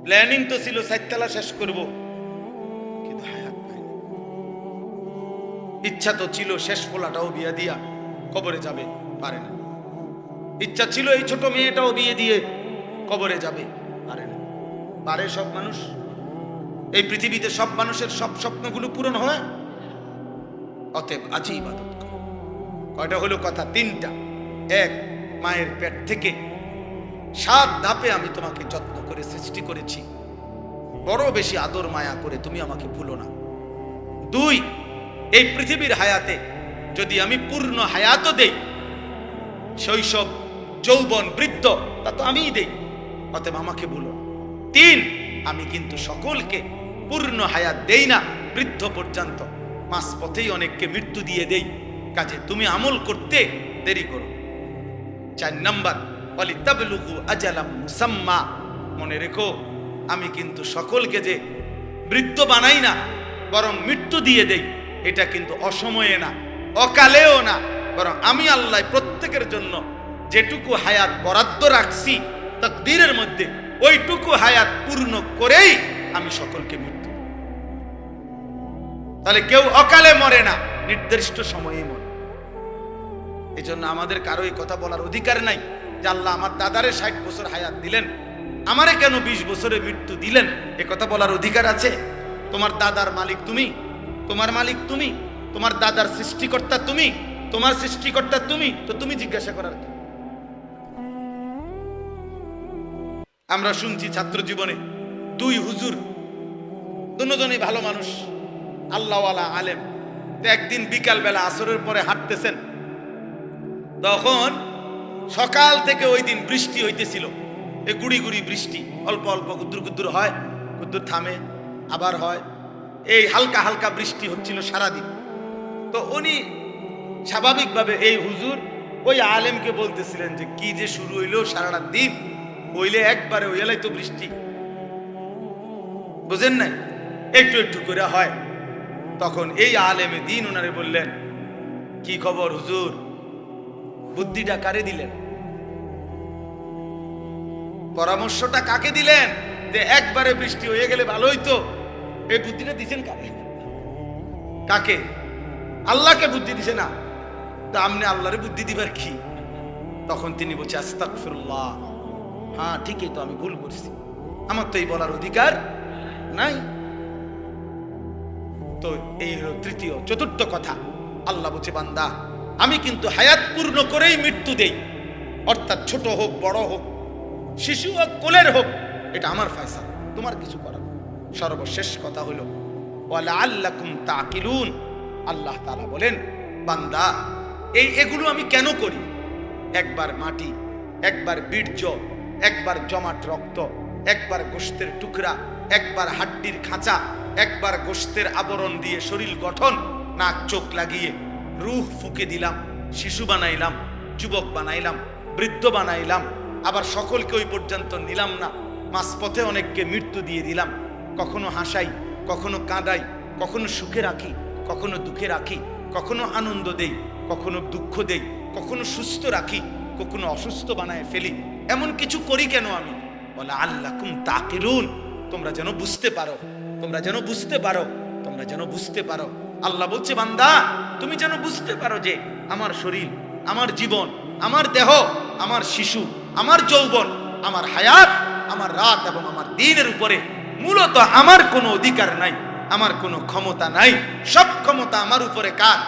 প্ল্যানিং তো ছিল 4 তলা শেষ করব, কিন্তু হায়াত পাইনি। ইচ্ছা তো ছিল শেষ পোলাটাও বিয়ে দিয়া কবরে যাবে, পারে না। ইচ্ছা ছিল এই ছোট মেয়েটাও বিয়ে দিয়ে কবরে যাবে, পারে না। পারে সব মানুষ? এই পৃথিবীতে সব মানুষের সব স্বপ্নগুলো পূরণ হয়? অতএব আজই ইবাদত করো। কয়টা হলো কথা? 3টা। 1, মায়ের পেট থেকে 7 ধাপে আমি তোমাকে যত্ন করে সৃষ্টি করেছি, বড় বেশি আদর মায়া করে, তুমি আমাকে ভুলো না। 2, এই পৃথিবীর হায়াতে যদি আমি পূর্ণ হায়াতও দেই, শৈশব, যৌবন, বৃদ্ধ, তা তো আমিই দেই, অতএব আমাকে ভুলো। 3, আমি কিন্তু সকলকে পূর্ণ হায়াত দেই না, বৃদ্ধ পর্যন্ত, মাঝ পথেই অনেককে মৃত্যু দিয়ে দেই, কাজে তুমি আমল করতে দেরি করো। 4 নাম্বার, ওয়ালিতাবলুগু আজালাম মুসাম্মা, মনে রেখো আমি কিন্তু সকলকে যে বৃদ্ধ বানাই না, বরং মৃত্যু দিয়ে দেই, এটা কিন্তু অসময়ে না, অকালেও না, বরং আমি আল্লাহ প্রত্যেকের জন্য যেটুকু হায়াত বরাদ্দ রাখছি তাকদীরের মধ্যে, ওইটুকু হায়াত পূর্ণ করেই আমি সকলকে মৃত্যু। তাহলে কেউ অকালে মরে না, নির্দিষ্ট সময়ে মরে। এই জন্য আমাদের কারো এই কথা বলার অধিকার নাই যে আল্লাহ আমার দাদারে 60 বছর হায়াত দিলেন, আমারে কেন 20 বছরে মৃত্যু দিলেন, এ কথা বলার অধিকার আছে? তোমার দাদার মালিক তুমি, তোমার মালিক তুমি, তোমার দাদার সৃষ্টিকর্তা তুমি, তোমার সৃষ্টিকর্তা তুমি, তো তুমি জিজ্ঞাসা করার কি? আমরা শুনছি ছাত্র জীবনে 2 হুজুর, দুজনেই ভালো মানুষ, আল্লাহওয়ালা আলেম, তো একদিন বিকাল বেলা আসরের পরে হাঁটতেছেন, তখন সকাল থেকে ওই দিন বৃষ্টি হইতেছিল, এই গুড়ি গুড়ি বৃষ্টি, অল্প অল্প গুদ্দুর গুদ্দুর হয়, গুদ্দুর থামে, আবার হয়, এই হালকা হালকা বৃষ্টি হচ্ছিল সারাদিন। তো উনি স্বাভাবিকভাবে এই হুজুর ওই আলেমকে বলতেছিলেন যে কি যে শুরু হইলো সারাটা দিন, হইলে একবারে ওই এলাই তো বৃষ্টি, বুঝেন নাই, একটু একটু করে হয়। তখন এই আলেমে দিন ওনারে বললেন, কি খবর হুজুর, বুদ্ধিটা কারে দিলেন, পরামর্শটা কাকে দিলেন যে একবারে বৃষ্টি হয়ে গেলে ভালো হইতো, এই বুদ্ধিটা দিছেন কাকে? কাকে? আল্লাহকে বুদ্ধি দিছে না, তা আপনি আল্লাহরে বুদ্ধি দিবার কি? তখন তিনি বলছে আস্তাগফিরুল্লাহ, হ্যাঁ ঠিকই তো, আমি ভুল করছি, আমার তো এই বলার অধিকার নাই। তো এই হলো তৃতীয়। 4র্থ কথা, আল্লাহ বলছে বান্দা আমি কিন্তু হায়াত পূর্ণ করেই মৃত্যু দেই, অর্থাৎ ছোট হোক বড় হোক, শিশু হোক কোলের হোক, এটা আমার ফয়সালা, তোমার কিছু করার। সর্বশেষ কথা হলো ওয়ালাআল্লাকুম তাকিলুন, আল্লাহ তাআলা বলেন বান্দা এগুলো আমি কেন করি? একবার মাটি, একবার বীর্য, একবার জমাট রক্ত, একবার গোশতের টুকরা, একবার হাড্ডির খাঁচা, একবার গোশতের আবরণ দিয়ে শরীর গঠন, নাক চোখ লাগিয়ে রূহ ফুঁকে দিলাম, শিশু বানাইলাম, যুবক বানাইলাম, বৃদ্ধ বানাইলাম, আবার সকলকে ওই পর্যন্ত নিলাম না, মাঝপথে অনেককে মৃত্যু দিয়ে দিলাম। কখনো হাসাই, কখনো কাঁদাই, কখনো সুখে রাখি, কখনো দুঃখে রাখি, কখনো আনন্দ দেই, কখনো দুঃখ দেই, কখনো সুস্থ রাখি, কখনো অসুস্থ বানায় ফেলি। এমন কিছু করি কেন আমি? বলে আল্লাকুম তাকিলুন, তোমরা যেন বুঝতে পারো, তোমরা যেন বুঝতে পারো, তোমরা যেন বুঝতে পারো। আল্লাহ বলছে বান্দা তুমি যেন বুঝতে পারো যে আমার শরীর, আমার জীবন, আমার দেহ, আমার শিশু, আমার যৌবন, আমার হায়াত, আমার রাত এবং আমার দিনের উপরে মূলত আমার কোনো অধিকার নাই, আমার কোনো ক্ষমতা নাই, সব ক্ষমতা আমার উপরে কার?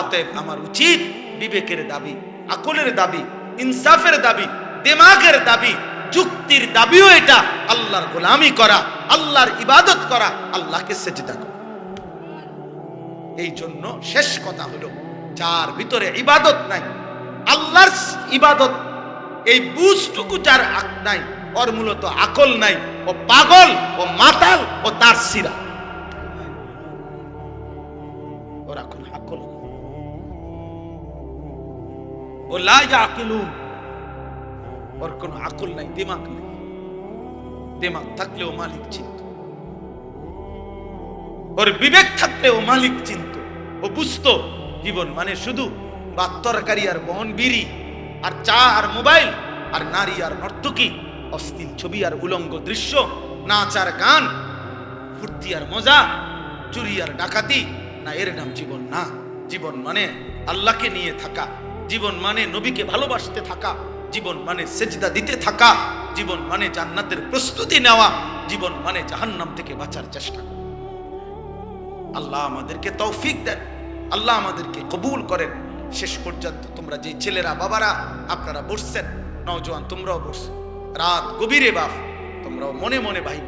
অতএব আমার উচিত বিবেকের দাবি, আকলের দাবি, ইনসাফের দাবি, দিমাগের দাবি, যুক্তির দাবিও এটা, আল্লাহর গোলামি করা, আল্লাহর ইবাদত করা, আল্লাহকে সেজদা করা। এই জন্য শেষ কথা হলো যার ভিতরে ইবাদত নাই, আল্লাহর ইবাদত এই বুঝটুকু যার নাই, ওর মূলত আকল নাই, ও পাগল, ও মাতাল, ও তার সিরা, ওর এখন আকল, ও লা ইয়াকিলুন, ওর কোনো আকল নাই, দিমাগ নাই। দিমাগ থাকলেও মালিক চিনত, ওর বিবেক থাকলেও মালিক চিনত, ও বুঝতো জীবন মানে শুধু ভাত তরকারি আর বহন বিড়ি আর চা আর মোবাইল আর নারী আর নর্তকী, অশ্লীল ছবি আর উলঙ্গ দৃশ্য, নাচ আর গান, ফুর্তি আর মজা, চুরি আর ডাকাতি না, এর নাম জীবন না। জীবন মানে আল্লাহকে নিয়ে থাকা, জীবন মানে নবীকে ভালোবাসতে থাকা, জীবন মানে সেজদা দিতে থাকা, জীবন মানে জান্নাতের প্রস্তুতি নেওয়া, জীবন মানে জাহান্নাম থেকে বাঁচার চেষ্টা করা। আল্লাহ আমাদেরকে তৌফিক দেন, আল্লাহ আমাদেরকে কবুল করেন। শেষ পর্যন্ত তোমরা যে ছেলেরা বাবারা আপনারা বসছেন, নওজোয়ান তোমরাও বসছো, রাত গভীরে বাপ তোমরাও মনে মনে ভাইব